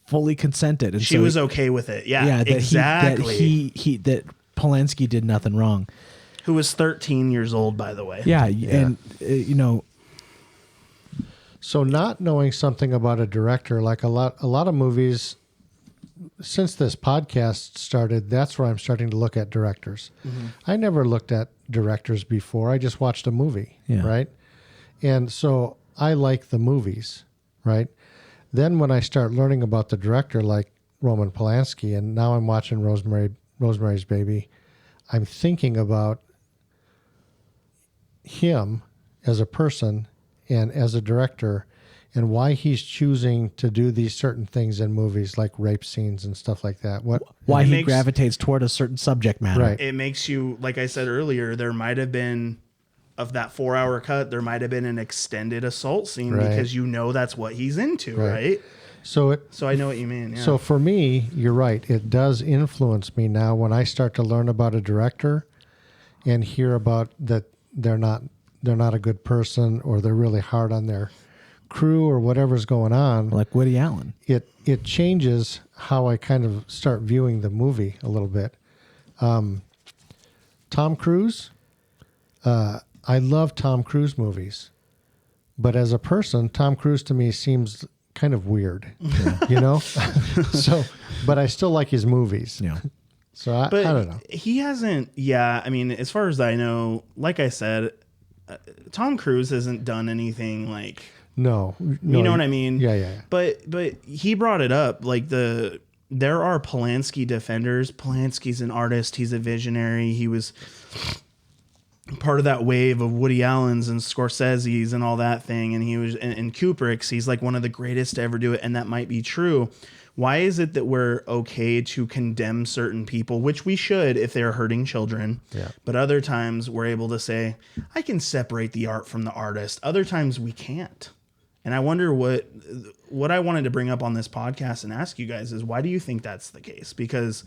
fully consented, and she was okay with it. Yeah, exactly. That Polanski did nothing wrong. Who was 13 years old, by the way. Yeah. And So not knowing something about a director, like a lot of movies, since this podcast started, that's where I'm starting to look at directors. Mm-hmm. I never looked at directors before. I just watched a movie, right? And so I like the movies, right? Then when I start learning about the director, like Roman Polanski, and now I'm watching Rosemary's Baby, I'm thinking about him as a person and as a director, and why he's choosing to do these certain things in movies, like rape scenes and stuff like that. Why he gravitates toward a certain subject matter. Right. It makes you, like I said earlier, there might have been, of that 4-hour cut, there might have been an extended assault scene because that's what he's into, right? So I know what you mean. Yeah. So for me, you're right. It does influence me now when I start to learn about a director and hear about that they're not a good person, or they're really hard on their crew, or whatever's going on. Like Woody Allen. It changes how I kind of start viewing the movie a little bit. Tom Cruise, I love Tom Cruise movies, but as a person, Tom Cruise to me seems kind of weird, So, but I still like his movies. Yeah. So I don't know. He hasn't. Yeah. I mean, as far as I know, like I said, Tom Cruise hasn't done anything like. No, you know what I mean? Yeah. But he brought it up. Like there are Polanski defenders. Polanski's an artist. He's a visionary. He was part of that wave of Woody Allen's and Scorsese's and all that thing. And he was and Kubrick's. He's like one of the greatest to ever do it. And that might be true. Why is it that we're okay to condemn certain people, which we should if they're hurting children? Yeah. But other times we're able to say, I can separate the art from the artist. Other times we can't. And I wonder what I wanted to bring up on this podcast and ask you guys is, why do you think that's the case? Because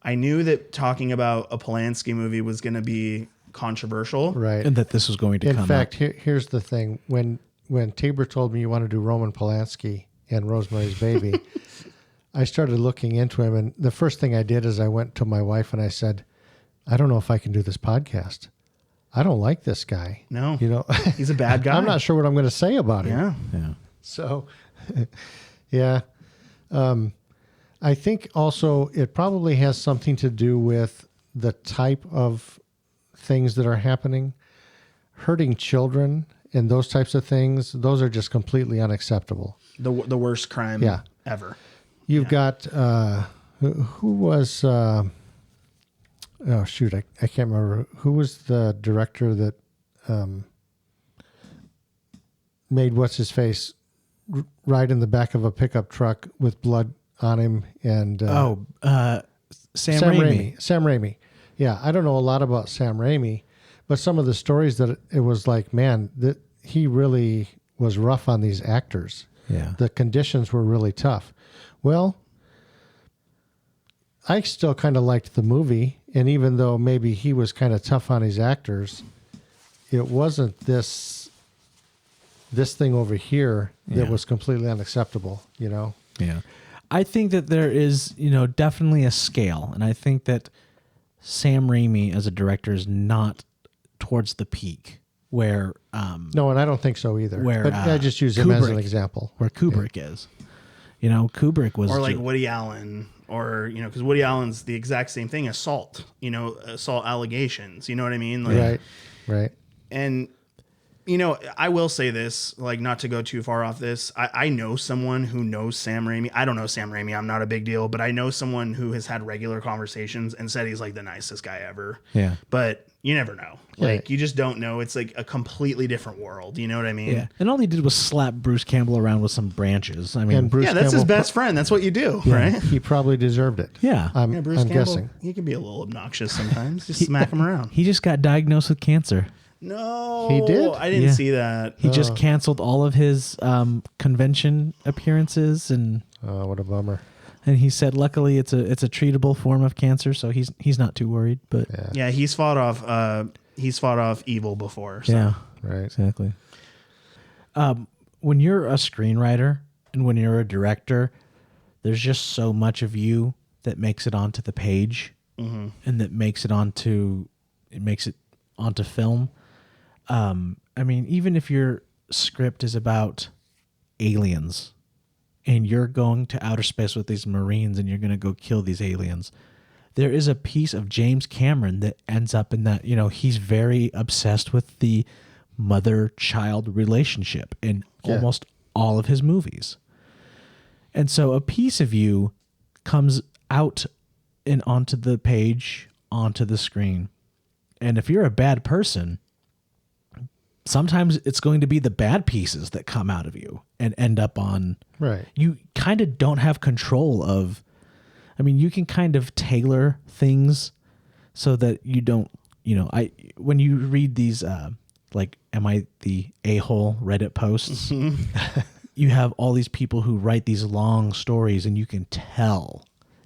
I knew that talking about a Polanski movie was going to be controversial. Right. And that this was going to come up. In fact, here's the thing. When Tabor told me you want to do Roman Polanski and Rosemary's Baby, I started looking into him. And the first thing I did is I went to my wife and I said, I don't know if I can do this podcast. I don't like this guy. No, he's a bad guy. I'm not sure what I'm going to say about him. Yeah. So, yeah. I think also it probably has something to do with the type of things that are happening. Hurting children and those types of things, those are just completely unacceptable. The worst crime ever. You've got who was oh shoot, I can't remember who was the director that made what's his face ride in the back of a pickup truck with blood on him and Sam Raimi. Sam Raimi. Yeah, I don't know a lot about Sam Raimi, but some of the stories that it was like, man, that he really was rough on these actors. Yeah. The conditions were really tough. Well, I still kind of liked the movie, and even though maybe he was kind of tough on his actors, it wasn't this thing over here that was completely unacceptable, you know? Yeah. I think that there is, definitely a scale, and I think that Sam Raimi as a director is not towards the peak where no, and I don't think so either. Where, but I just use him as an Kubrick- example. where Kubrick is. Kubrick was Or like Woody Allen, or, because Woody Allen's the exact same thing, assault allegations, you know what I mean? Like, Right. And, I will say this, like, not to go too far off this. I know someone who knows Sam Raimi. I don't know Sam Raimi. I'm not a big deal, but I know someone who has had regular conversations and said he's like the nicest guy ever. Yeah. But you never know. Like, Right. you just don't know. It's like a completely different world. You know what I mean? Yeah. And all he did was slap Bruce Campbell around with some branches. I mean, And Bruce Yeah, that's his Campbell best friend. That's what you do, right? He probably deserved it. Yeah. I'm Bruce Campbell, guessing. he can be a little obnoxious sometimes. Just smack him around. he just got diagnosed with cancer. No, He did? I didn't Yeah. see that. He just canceled all of his convention appearances, and Oh, what a bummer. he said, luckily, it's a treatable form of cancer, so he's not too worried. But Yeah, he's fought off evil before. So. yeah, Right. exactly. When you're a screenwriter and when you're a director, there's just so much of you that makes it onto the page, and that makes it onto film. I mean, even if your script is about aliens and you're going to outer space with these Marines and you're going to go kill these aliens, there is a piece of James Cameron that ends up in that, he's very obsessed with the mother-child relationship in almost all of his movies. And so a piece of you comes out and onto the page, onto the screen. And if you're a bad person, sometimes it's going to be the bad pieces that come out of you and end up on. Right. You kind of don't have control of. I mean, you can kind of tailor things so that you don't. When you read these, like, am I the a-hole Reddit posts? You have all these people who write these long stories, and you can tell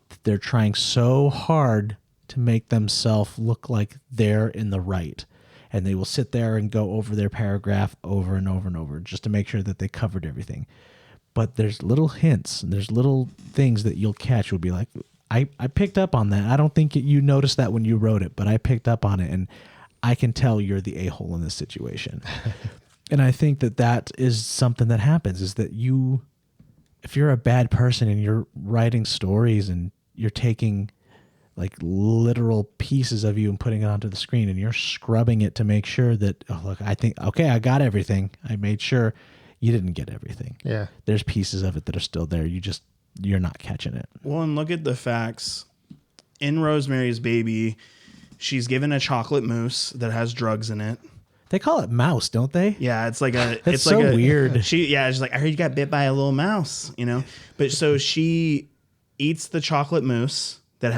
that they're trying so hard to make themselves look like they're in the right. And they will sit there and go over their paragraph over and over and over just to make sure that they covered everything. But there's little hints and there's little things that you'll catch. You'll be like, I picked up on that. I don't think you noticed that when you wrote it, but I picked up on it. And I can tell you're the a-hole in this situation. And I think that is something that happens, is that if you're a bad person and you're writing stories and you're taking like literal pieces of you and putting it onto the screen and you're scrubbing it to make sure that, oh, look, I think, okay, I got everything. I made sure. You didn't get everything. Yeah. There's pieces of it that are still there. You're not catching it. Well, and look at the facts. In Rosemary's Baby, she's given a chocolate mousse that has drugs in it. They call it mouse, don't they? Yeah, it's like a. That's it's so like weird. She's like, I heard you got bit by a little mouse, But so she eats the chocolate mousse that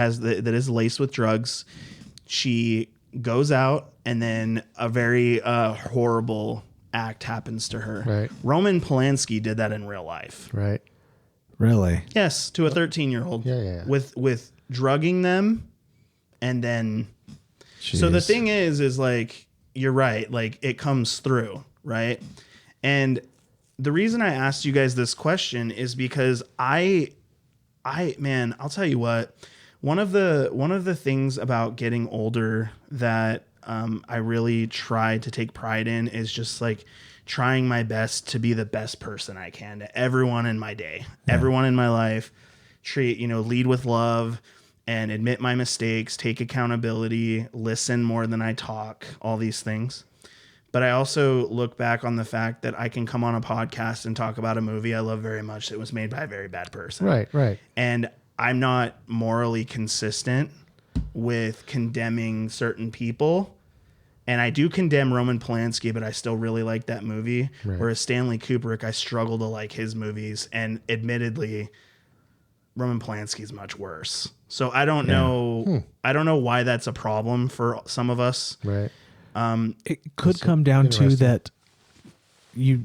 is laced with drugs. She goes out, and then a very horrible act happens to her. Right. Roman Polanski did that in real life. Right. Really? Yes, to a 13-year-old. Yeah. With drugging them, and then. So the Jeez. thing is like, you're right. Like, it comes through, right? And the reason I asked you guys this question is because man, I'll tell you what. One of the things about getting older that I really try to take pride in is just like trying my best to be the best person I can to everyone in my day, everyone in my life. Lead with love and admit my mistakes, take accountability, listen more than I talk, all these things. But I also look back on the fact that I can come on a podcast and talk about a movie I love very much that was made by a very bad person. Right. And I'm not morally consistent with condemning certain people. And I do condemn Roman Polanski, but I still really like that movie. Right. Whereas Stanley Kubrick, I struggle to like his movies. And admittedly, Roman Polanski is much worse. So I don't know. I don't know why that's a problem for some of us. Right. It could come down to that you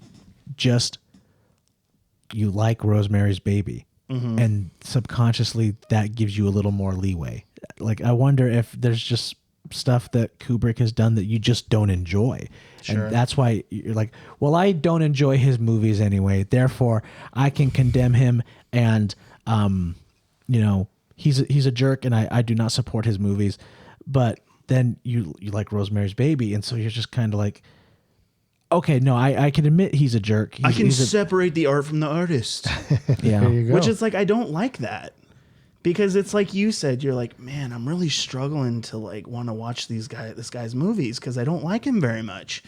like Rosemary's Baby, and subconsciously that gives you a little more leeway. Like, I wonder if there's just stuff that Kubrick has done that you just don't enjoy. Sure. And that's why you're like, well, I don't enjoy his movies anyway, therefore I can condemn him, and he's a jerk, and I do not support his movies. But then you like Rosemary's Baby, and so you're just kind of like, okay, no, I can admit he's a jerk. I can separate the art from the artist. Yeah. There you go. Which is like, I don't like that. Because it's like you said, you're like, man, I'm really struggling to like want to watch this guy's movies because I don't like him very much.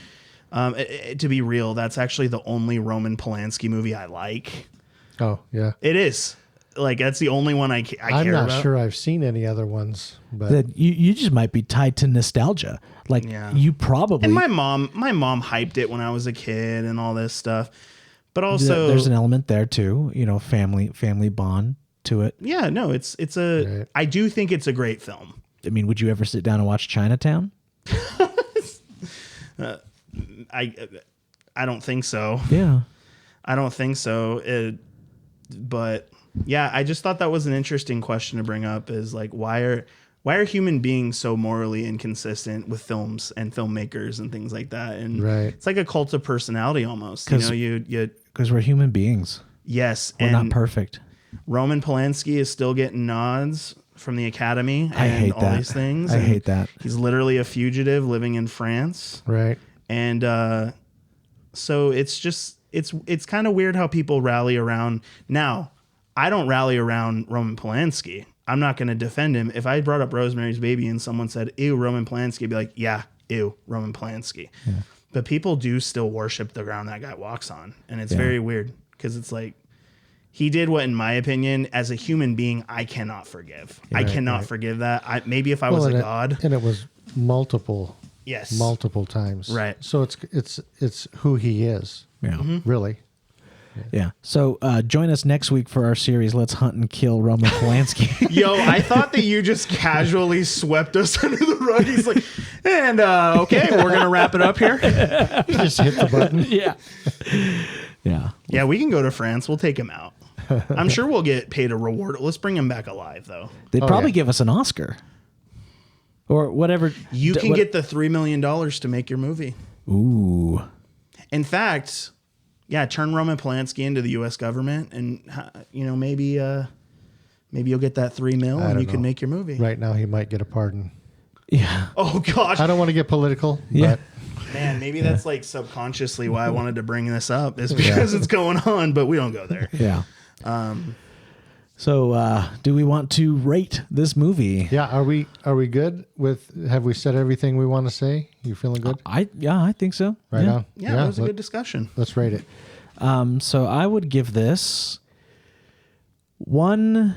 To be real, that's actually the only Roman Polanski movie I like. Oh, yeah. It is. Like, that's the only one I care about. I'm not sure I've seen any other ones, but that you just might be tied to nostalgia. Like, you probably... And my mom hyped it when I was a kid and all this stuff. But also... There's an element there too, family bond to it. Yeah, no, it's a... Right. I do think it's a great film. I mean, would you ever sit down and watch Chinatown? I don't think so. Yeah. I don't think so. But yeah, I just thought that was an interesting question to bring up, is like, why are human beings so morally inconsistent with films and filmmakers and things like that? And it's like a cult of personality almost. Because we're human beings. Yes. We're not perfect. Roman Polanski is still getting nods from the Academy and I hate all these things. I hate that. He's literally a fugitive living in France. Right. And so it's kind of weird how people rally around. Now, I don't rally around Roman Polanski. I'm not going to defend him. If I brought up Rosemary's Baby and someone said, ew, Roman Polanski, I'd be like, yeah, ew, Roman Polanski. Yeah. But people do still worship the ground that guy walks on. And it's very weird because it's like, he did what, in my opinion, as a human being, I cannot forgive. I cannot forgive that. Maybe if I was a god. And it was multiple times. Right. So it's who he is. Yeah. Mm-hmm. Really. Yeah. So join us next week for our series, Let's Hunt and Kill Roman Polanski. Yo, I thought that you just casually swept us under the rug. He's like, and okay, we're going to wrap it up here. Just hit the button. Yeah. Yeah. Yeah, we can go to France. We'll take him out. I'm sure we'll get paid a reward. Let's bring him back alive, though. They'd probably give us an Oscar. Or whatever. You can get the $3 million to make your movie. Ooh. In fact, turn Roman Polanski into the U.S. government, and maybe you'll get that $3 million and you can make your movie. Right now, he might get a pardon. Yeah. Oh gosh. I don't want to get political. Yeah. But man, maybe that's like subconsciously why I wanted to bring this up, is because it's going on, but we don't go there. Yeah. So do we want to rate this movie? Yeah. Are we good with? Have we said everything we want to say? You feeling good? I think so. Right on. Yeah, that was a good discussion. Let's rate it. So I would give this 1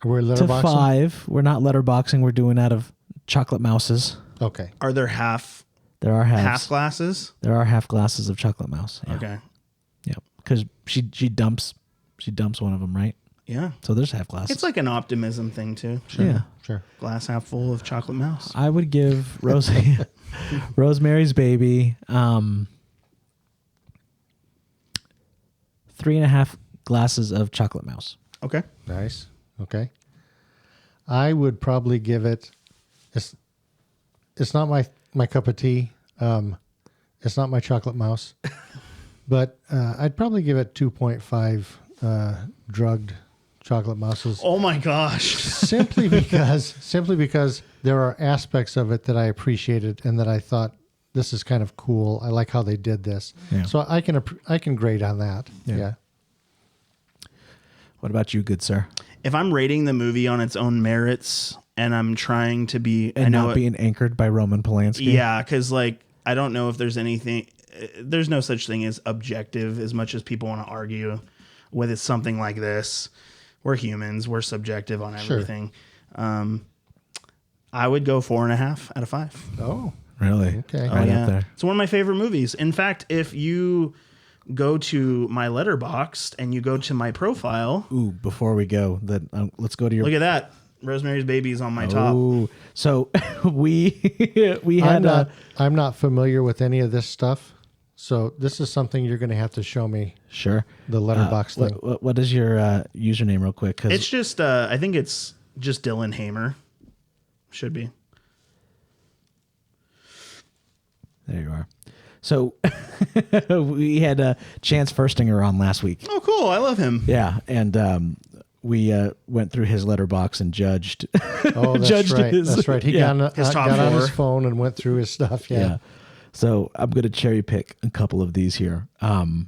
We're to letterboxing? 5. We're not letterboxing. We're doing out of chocolate mouses. Okay. Are there half There are halves. glasses? There are half glasses of chocolate mouse. Yeah. Okay. Yeah. Because she dumps one of them, right? Yeah. So there's half glasses. It's like an optimism thing too. Yeah. Sure. Glass half full of chocolate mouse. I would give Rosemary's Baby 3.5 glasses of chocolate mouse. Okay. Nice. Okay. I would probably give it. It's not my cup of tea. It's not my chocolate mouse, but I'd probably give it 2.5 drugged chocolate mouses. Oh my gosh. simply because there are aspects of it that I appreciated and that I thought, this is kind of cool. I like how they did this. Yeah. So I can grade on that. Yeah. What about you, good sir? If I'm rating the movie on its own merits and I'm trying to be Being anchored by Roman Polanski. Yeah, because like I don't know if there's anything. There's no such thing as objective as much as people want to argue with it. Something like this, we're humans. We're subjective on everything. Sure. I would go 4.5 out of 5. Oh, really? Okay. Right yeah. up there. It's one of my favorite movies. In fact, if you go to my Letterboxd and you go to my profile. Ooh, before we go, let's go to your. Look at that. Rosemary's Baby is on my top. Ooh, so we had. I'm not familiar with any of this stuff, so this is something you're going to have to show me. Sure. The letterbox thing. What is your username, real quick? 'Cause it's just. I think it's just Dylan Hamer. Should be. There you are. So we had Chance Furstinger on last week. Oh, cool. I love him. Yeah, and we went through his letterbox and judged. Oh, that's judged right. his, That's right. He yeah. got on his phone and went through his stuff. Yeah. So I'm going to cherry pick a couple of these here. Oh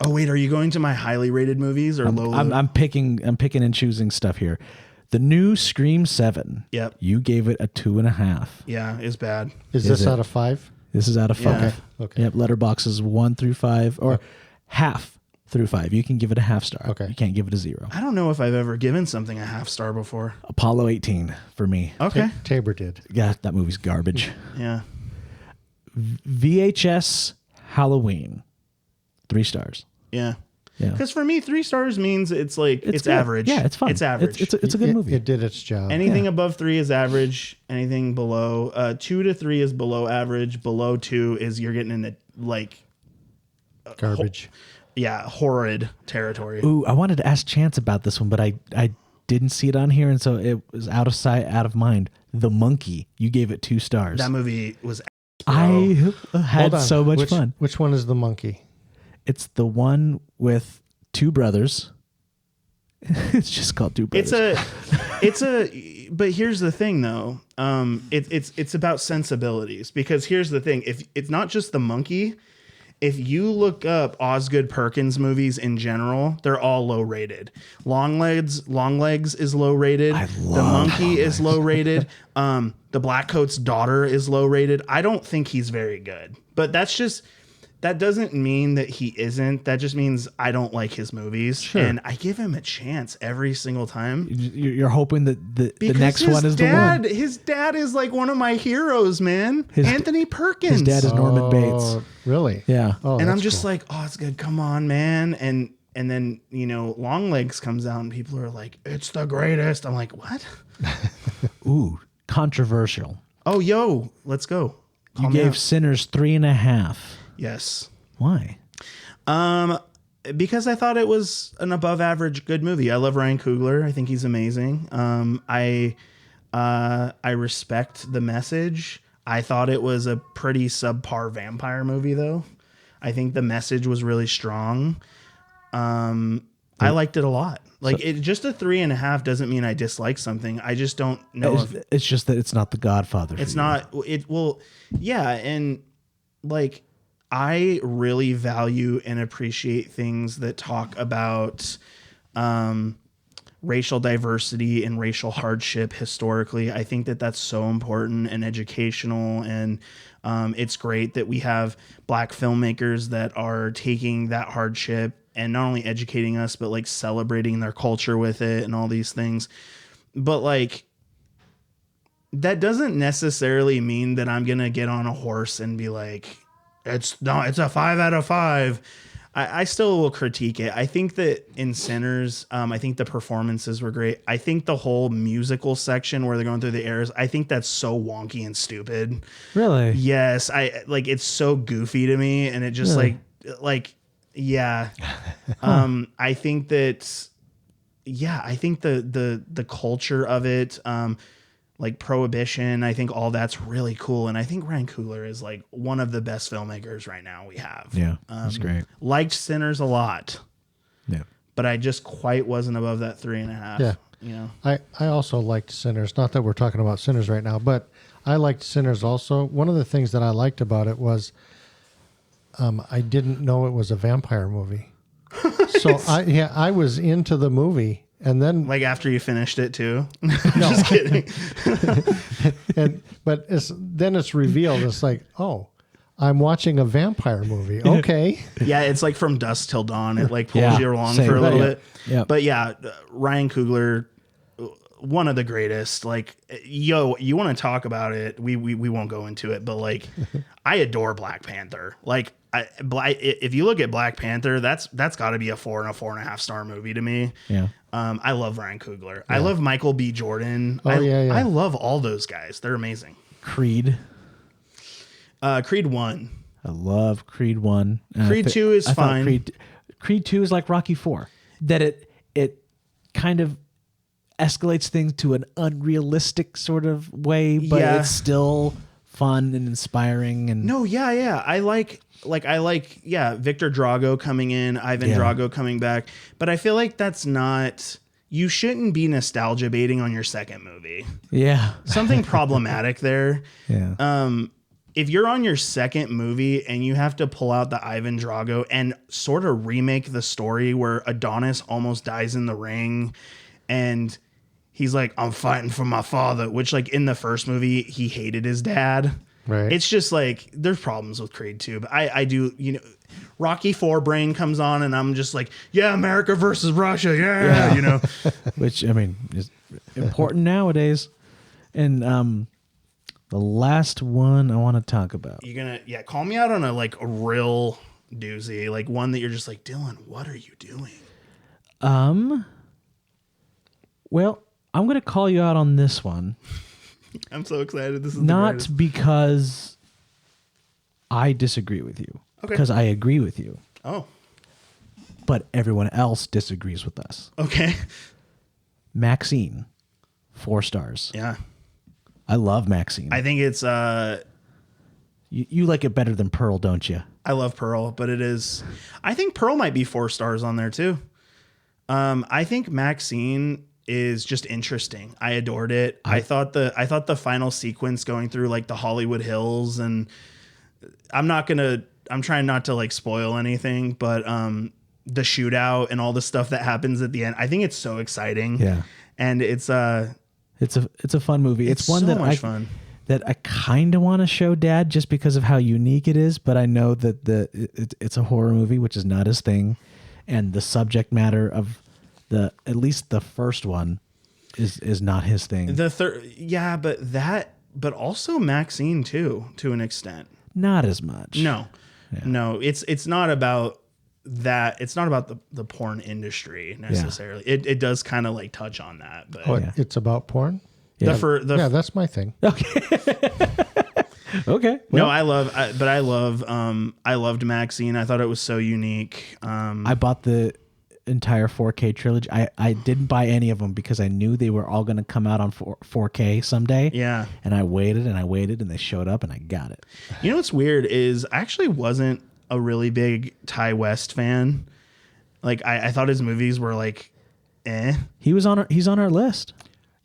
wait, are you going to my highly rated movies or low? I'm picking and choosing stuff here. The new Scream 7. Yep. You gave it a 2.5. Yeah, it's bad. Is this out of 5? This is out of 5. Okay. Yep. Letterboxes 1 through 5 or half through 5. You can give it a half star. Okay. You can't give it a 0. I don't know if I've ever given something a half star before. Apollo 18 for me. Okay. Tabor did. Yeah, that movie's garbage. Yeah. VHS Halloween 3 stars. Yeah. Yeah. Because for me, 3 stars means it's like it's good. average. Yeah, it's fun. It's average. It's a good movie. It did its job. Anything above 3 is average. Anything below 2 to 3 is below average. Below 2 is you're getting into like Garbage. Horrid territory. Ooh, I wanted to ask Chance about this one, but I didn't see it on here, and so it was out of sight, out of mind. The Monkey. You gave it 2 stars. That movie was. I had so much fun. Which one is the monkey? It's the one with 2 brothers. It's just called 2 brothers. But here's the thing though. It's about sensibilities, because here's the thing. If it's not just the monkey, if you look up Osgood Perkins movies in general, they're all low rated. Longlegs is low rated. The Monkey is low rated. The Blackcoat's Daughter is low rated. I don't think he's very good, but that doesn't mean that he isn't. That just means I don't like his movies. Sure. And I give him a chance every single time. You're hoping that the next one is the one. His dad is like one of my heroes, man. Anthony Perkins. His dad is Norman Bates. Really? Yeah. Oh, and I'm just like, oh, it's good. Come on, man. And then, Longlegs comes out and people are like, it's the greatest. I'm like, what? Ooh, controversial. Oh, yo, let's go. You gave Sinners 3.5. Yes. Why? Because I thought it was an above average good movie. I love Ryan Coogler. I think he's amazing. I respect the message. I thought it was a pretty subpar vampire movie, though. I think the message was really strong. I liked it a lot. Like, just a 3.5 doesn't mean I dislike something. I just don't know. It's just that it's not The Godfather. It's not. It will. Yeah, and like, I really value and appreciate things that talk about racial diversity and racial hardship historically. I think that that's so important and educational, and it's great that we have Black filmmakers that are taking that hardship and not only educating us, but like celebrating their culture with it and all these things. But like, that doesn't necessarily mean that I'm going to get on a horse and be like, it's a 5 out of 5. I still will critique it. I think that in Sinners, I think the performances were great. I think the whole musical section where they're going through the airs, I think that's so wonky and stupid. Really? Yes. It's so goofy to me. And it just yeah. I think that, I think the culture of it, like Prohibition, I think all that's really cool. And I think Ryan Coogler is like one of the best filmmakers right now we have. Yeah, that's great. Liked Sinners a lot. Yeah. But I just quite wasn't above that 3.5. Yeah. I also liked Sinners. Not that we're talking about Sinners right now, but I liked Sinners also. One of the things that I liked about it was I didn't know it was a vampire movie. So I was into the movie. And then, like, after you finished it too. Just kidding. But then it's revealed. It's like, oh, I'm watching a vampire movie. Okay. Yeah, it's like From Dusk Till Dawn. It like pulls Yeah, you along same. for a little bit. Yeah. But yeah, Ryan Coogler, one of the greatest. Like, yo, you want to talk about it? We won't go into it, but like, I adore Black Panther. Like, if you look at Black Panther, that's got to be a 4 and a 4.5 star movie to me. Yeah. I love Ryan Coogler. I love Michael B. Jordan. Oh, yeah. I love all those guys. They're amazing. Creed. Creed 1. I love Creed 1. Creed 2 is fine. Creed 2 is like Rocky 4. That it kind of escalates things to an unrealistic sort of way, but it's still fun and inspiring. And no, yeah. I like Victor Drago coming in, Ivan Drago coming back, but I feel like that's not. You shouldn't be nostalgia baiting on your second movie. Yeah, something problematic there. Yeah. If you're on your second movie and you have to pull out the Ivan Drago and sort of remake the story where Adonis almost dies in the ring and he's like, I'm fighting for my father, which like in the first movie, he hated his dad. Right. It's just like, there's problems with Creed 2, but I do, Rocky 4 brain comes on and I'm just like, yeah, America versus Russia. Yeah. Which, I mean, is important nowadays. And, the last one I want to talk about. You're gonna, call me out on a real doozy, like one that you're just like, Dylan, what are you doing? Well, I'm going to call you out on this one. I'm so excited. This is not because I disagree with you, because I agree with you. Oh, but everyone else disagrees with us. Okay. Maxine, 4 stars. Yeah. I love Maxine. I think it's you like it better than Pearl, don't you? I love Pearl, but it is. I think Pearl might be 4 stars on there too. I think Maxine is just interesting. I adored it. I thought the final sequence going through like the Hollywood Hills, and I'm trying not to spoil anything, but the shootout and all the stuff that happens at the end, I think it's so exciting. Yeah. And it's a fun movie. It's one so that much fun. That I kind of want to show Dad just because of how unique it is, but I know that it's a horror movie, which is not his thing, and the subject matter of at least the first one is not his thing. The third, but also Maxine too, to an extent. Not as much. No, it's not about that. It's not about the porn industry necessarily. Yeah. It does kind of touch on that, but it's about porn. Yeah. That's my thing. Okay. Okay. Well, no, I loved Maxine. I thought it was so unique. I bought the entire 4K trilogy. I didn't buy any of them because I knew they were all going to come out on 4K someday. Yeah. And I waited and they showed up and I got it. You know what's weird is I actually wasn't a really big Ty West fan. I thought his movies were eh. He's on our list.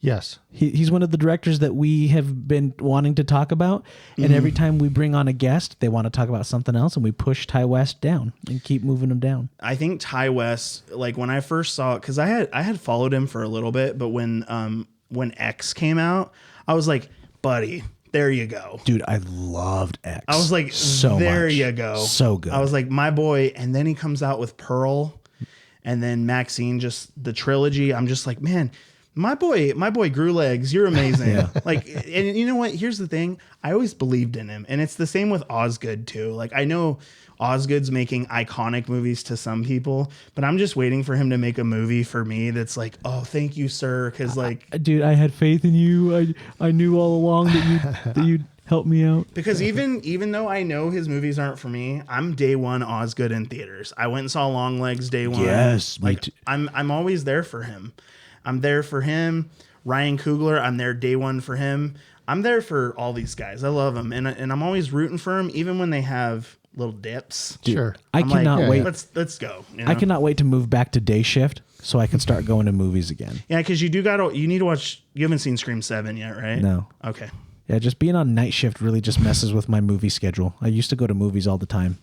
Yes. He's one of the directors that we have been wanting to talk about. And every time we bring on a guest, they want to talk about something else, and we push Ty West down and keep moving him down. I think Ty West, when I first saw it, because I had followed him for a little bit, but when X came out, I was like, buddy, there you go. Dude, I loved X. I was like, so there much. You go. So good. I was like, my boy. And then he comes out with Pearl and then Maxine, just the trilogy. I'm just like, man, my boy grew legs. You're amazing. Yeah. And you know what? Here's the thing. I always believed in him. And it's the same with Osgood too. I know Osgood's making iconic movies to some people, but I'm just waiting for him to make a movie for me that's like, oh, thank you, sir. Cause dude, I had faith in you. I knew all along that you'd help me out. Because even though I know his movies aren't for me, I'm day one Osgood in theaters. I went and saw Longlegs day one. Yes. Me too. I'm always there for him. I'm there for him. Ryan Coogler, I'm there day one for him. I'm there for all these guys. I love them. And I'm always rooting for them, even when they have little dips. Dude, sure. I cannot wait. Let's go. I cannot wait to move back to day shift so I can start going to movies again. Yeah, because you need to watch. You haven't seen Scream 7 yet, right? No. Okay. Yeah, just being on night shift really just messes with my movie schedule. I used to go to movies all the time.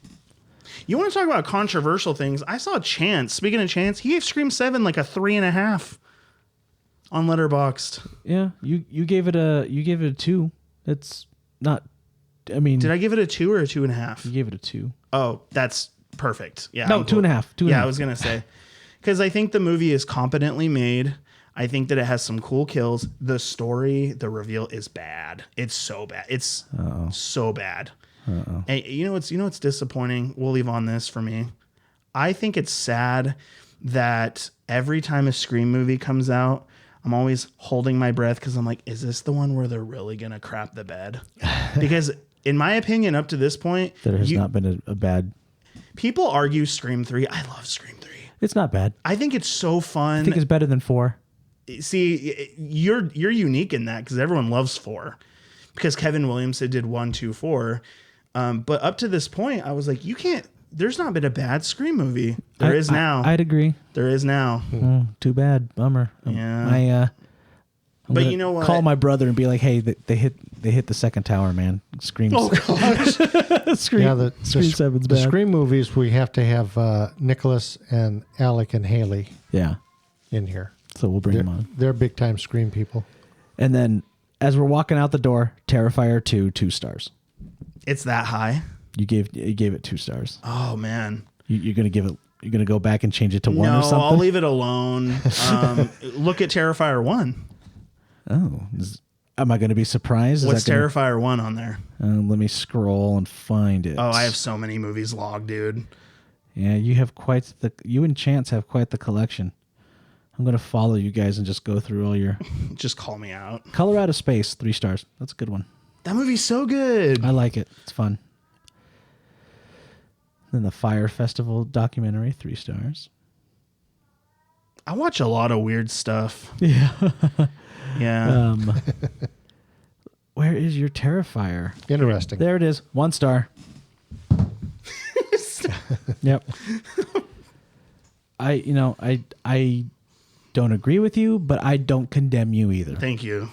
You want to talk about controversial things? I saw Chance. Speaking of Chance, he gave Scream 7 a 3.5 on Letterboxd. Yeah, you gave it a 2. It's not I mean, did I give it a 2 or a 2.5? You gave it a 2. Oh, that's perfect. Yeah. No, 2.5. 2.5. Yeah, I was going to say. Because I think the movie is competently made. I think that it has some cool kills. The story, the reveal is bad. It's so bad. It's so bad. And you know what's disappointing? We'll leave on this for me. I think it's sad that every time a Scream movie comes out, I'm always holding my breath because I'm like, is this the one where they're really going to crap the bed? Because in my opinion, up to this point, there has not been a bad... People argue Scream 3. I love Scream 3. It's not bad. I think it's so fun. I think it's better than 4. See, you're unique in that because everyone loves 4. Because Kevin Williamson did 1, 2, 4. But up to this point, I was like, there's not been a bad Scream movie. There is now. I'd agree. There is now. Too bad. Bummer. Yeah. But you know what? Call my brother and be like, hey, they hit the second tower, man. Scream. Oh, gosh. Scream. Yeah, Scream 7's the bad. Scream movies, we have to have Nicholas and Alec and Haley in here. So we'll bring them on. They're big time Scream people. And then as we're walking out the door, Terrifier 2, 2 stars. It's that high. You gave it 2 stars. Oh, man. You're gonna give it. You're gonna go back and change it to 1 or something. No, I'll leave it alone. Look at Terrifier 1. Oh, am I going to be surprised? What's Terrifier 1 on there? Let me scroll and find it. Oh, I have so many movies logged, dude. Yeah, you and Chance have quite the collection. I'm going to follow you guys and just go through all your... Just call me out. Color Out of Space, 3 stars. That's a good one. That movie's so good. I like it. It's fun. Then the Fire Festival documentary, 3 stars. I watch a lot of weird stuff. Yeah. Yeah. Where is your Terrifier? Interesting. There it is. 1 star. Yep. I don't agree with you, but I don't condemn you either. Thank you.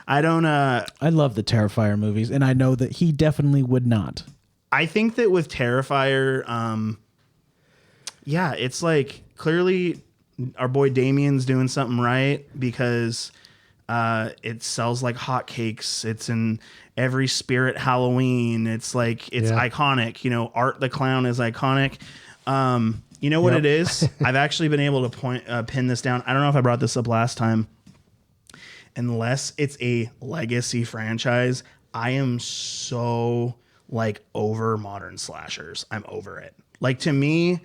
I don't... I love the Terrifier movies, and I know that he definitely would not. I think that with Terrifier, it's like clearly our boy Damien's doing something right because... it sells like hotcakes. It's in every Spirit Halloween. It's like, it's iconic. Art the Clown is iconic. You know what it is? I've actually been able to pin this down. I don't know if I brought this up last time. Unless it's a legacy franchise, I am so like over modern slashers. I'm over it. Like to me,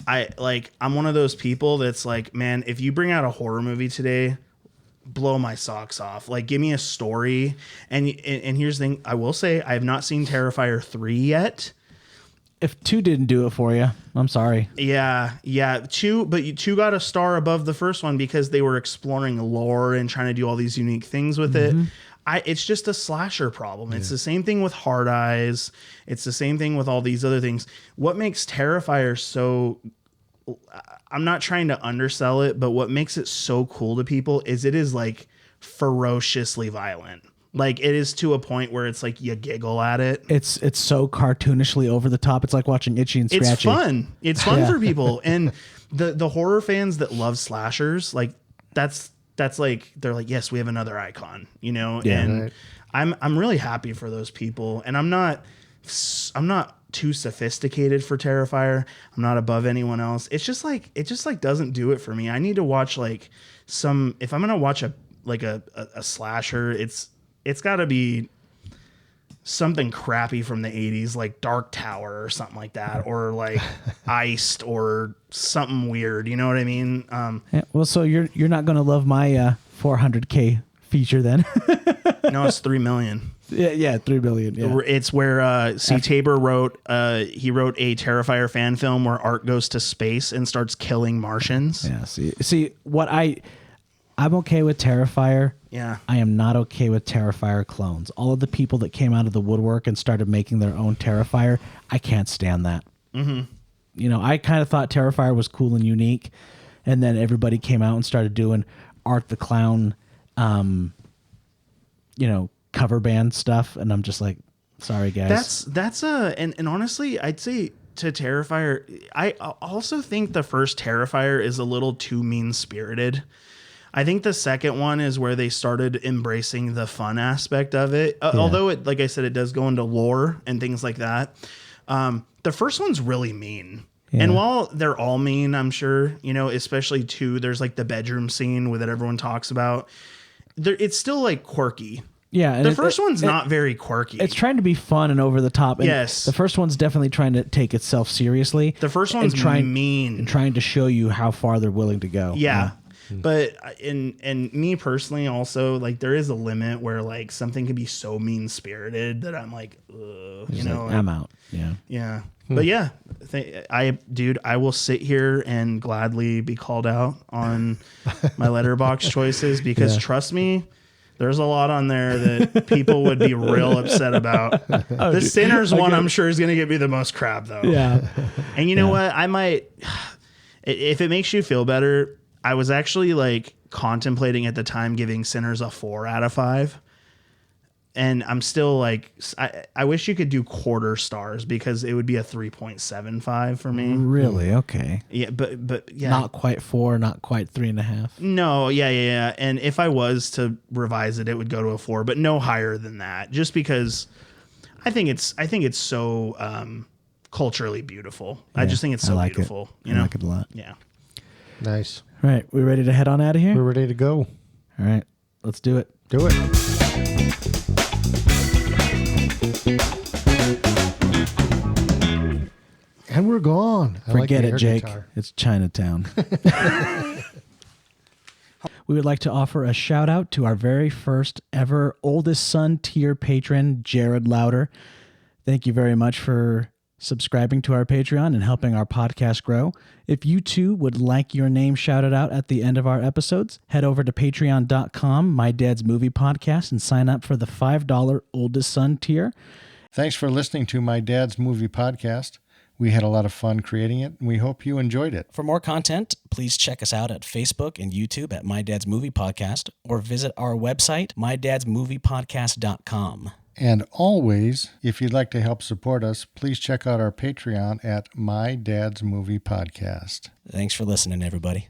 I'm one of those people that's like, man, if you bring out a horror movie today, blow my socks off. Like, give me a story. And here's the thing. I will say I have not seen Terrifier 3 yet. If 2 didn't do it for you, I'm sorry. Yeah. 2 got a star above the first one because they were exploring lore and trying to do all these unique things with it. It's just a slasher problem. It's the same thing with Hard Eyes. It's the same thing with all these other things. What makes Terrifier so... I'm not trying to undersell it, but what makes it so cool to people is it is like ferociously violent. Like it is to a point where it's like you giggle at it. It's so cartoonishly over the top. It's like watching Itchy and Scratchy. It's fun. It's fun for people. And the horror fans that love slashers, like that's like they're like, yes, we have another icon, Yeah, and right. I'm really happy for those people. And I'm not too sophisticated for Terrifier. I'm not above anyone else. It just doesn't do it for me. I need to watch like if I'm gonna watch a slasher, it's got to be something crappy from the 80s, like Dark Tower or something like that, or like Iced or something weird. You know what I mean? Well, so you're not gonna love my 400K feature then? No, it's 3 million. Yeah, 3 million. Yeah. It's where Tabor wrote. He wrote a Terrifier fan film where Art goes to space and starts killing Martians. Yeah. See what I'm okay with Terrifier. Yeah. I am not okay with Terrifier clones. All of the people that came out of the woodwork and started making their own Terrifier, I can't stand that. Mm-hmm. I kind of thought Terrifier was cool and unique, and then everybody came out and started doing Art the Clown, cover band stuff, and I'm just like, sorry guys. That's and honestly, I'd say to Terrifier, I also think the first Terrifier is a little too mean-spirited. I think the second one is where they started embracing the fun aspect of it. Although it, like I said, it does go into lore and things like that. The first one's really mean. Yeah. And while they're all mean, I'm sure, you know, especially 2, there's like the bedroom scene that everyone talks about. It's still like quirky. Yeah. And the first one's not very quirky. It's trying to be fun and over the top. And yes. The first one's definitely trying to take itself seriously. The first one's mean. And trying to show you how far they're willing to go. Yeah. But and me personally also, like, there is a limit where like something can be so mean spirited that I'm like, you know, I'm out. Yeah. Yeah. But yeah, I will sit here and gladly be called out on my letterbox choices because trust me, there's a lot on there that people would be real upset about. The Sinners one, I'm sure, is going to get me the most crap though. Yeah. And you know what? I might, if it makes you feel better, I was actually like contemplating at the time giving Sinners a 4 out of 5. And I'm still like, I wish you could do quarter stars because it would be a 3.75 for me. Really? Okay. Yeah, but yeah. Not quite 4, not quite 3.5. No, yeah. And if I was to revise it, it would go to a 4, but no higher than that. Just because I think it's so culturally beautiful. Yeah, I just think it's so beautiful. I like it a lot. Yeah. Nice. All right, we ready to head on out of here? We're ready to go. All right, let's do it. Do it. And we're gone. Forget it, Jake. Guitar. It's Chinatown. We would like to offer a shout out to our very first ever Oldest Son tier patron, Jared Louder. Thank you very much for subscribing to our Patreon and helping our podcast grow. If you too would like your name shouted out at the end of our episodes, head over to patreon.com, My Dad's Movie Podcast, and sign up for the $5 Oldest Son tier. Thanks for listening to My Dad's Movie Podcast. We had a lot of fun creating it, and we hope you enjoyed it. For more content, please check us out at Facebook and YouTube at My Dad's Movie Podcast, or visit our website, mydadsmoviepodcast.com. And always, if you'd like to help support us, please check out our Patreon at My Dad's Movie Podcast. Thanks for listening, everybody.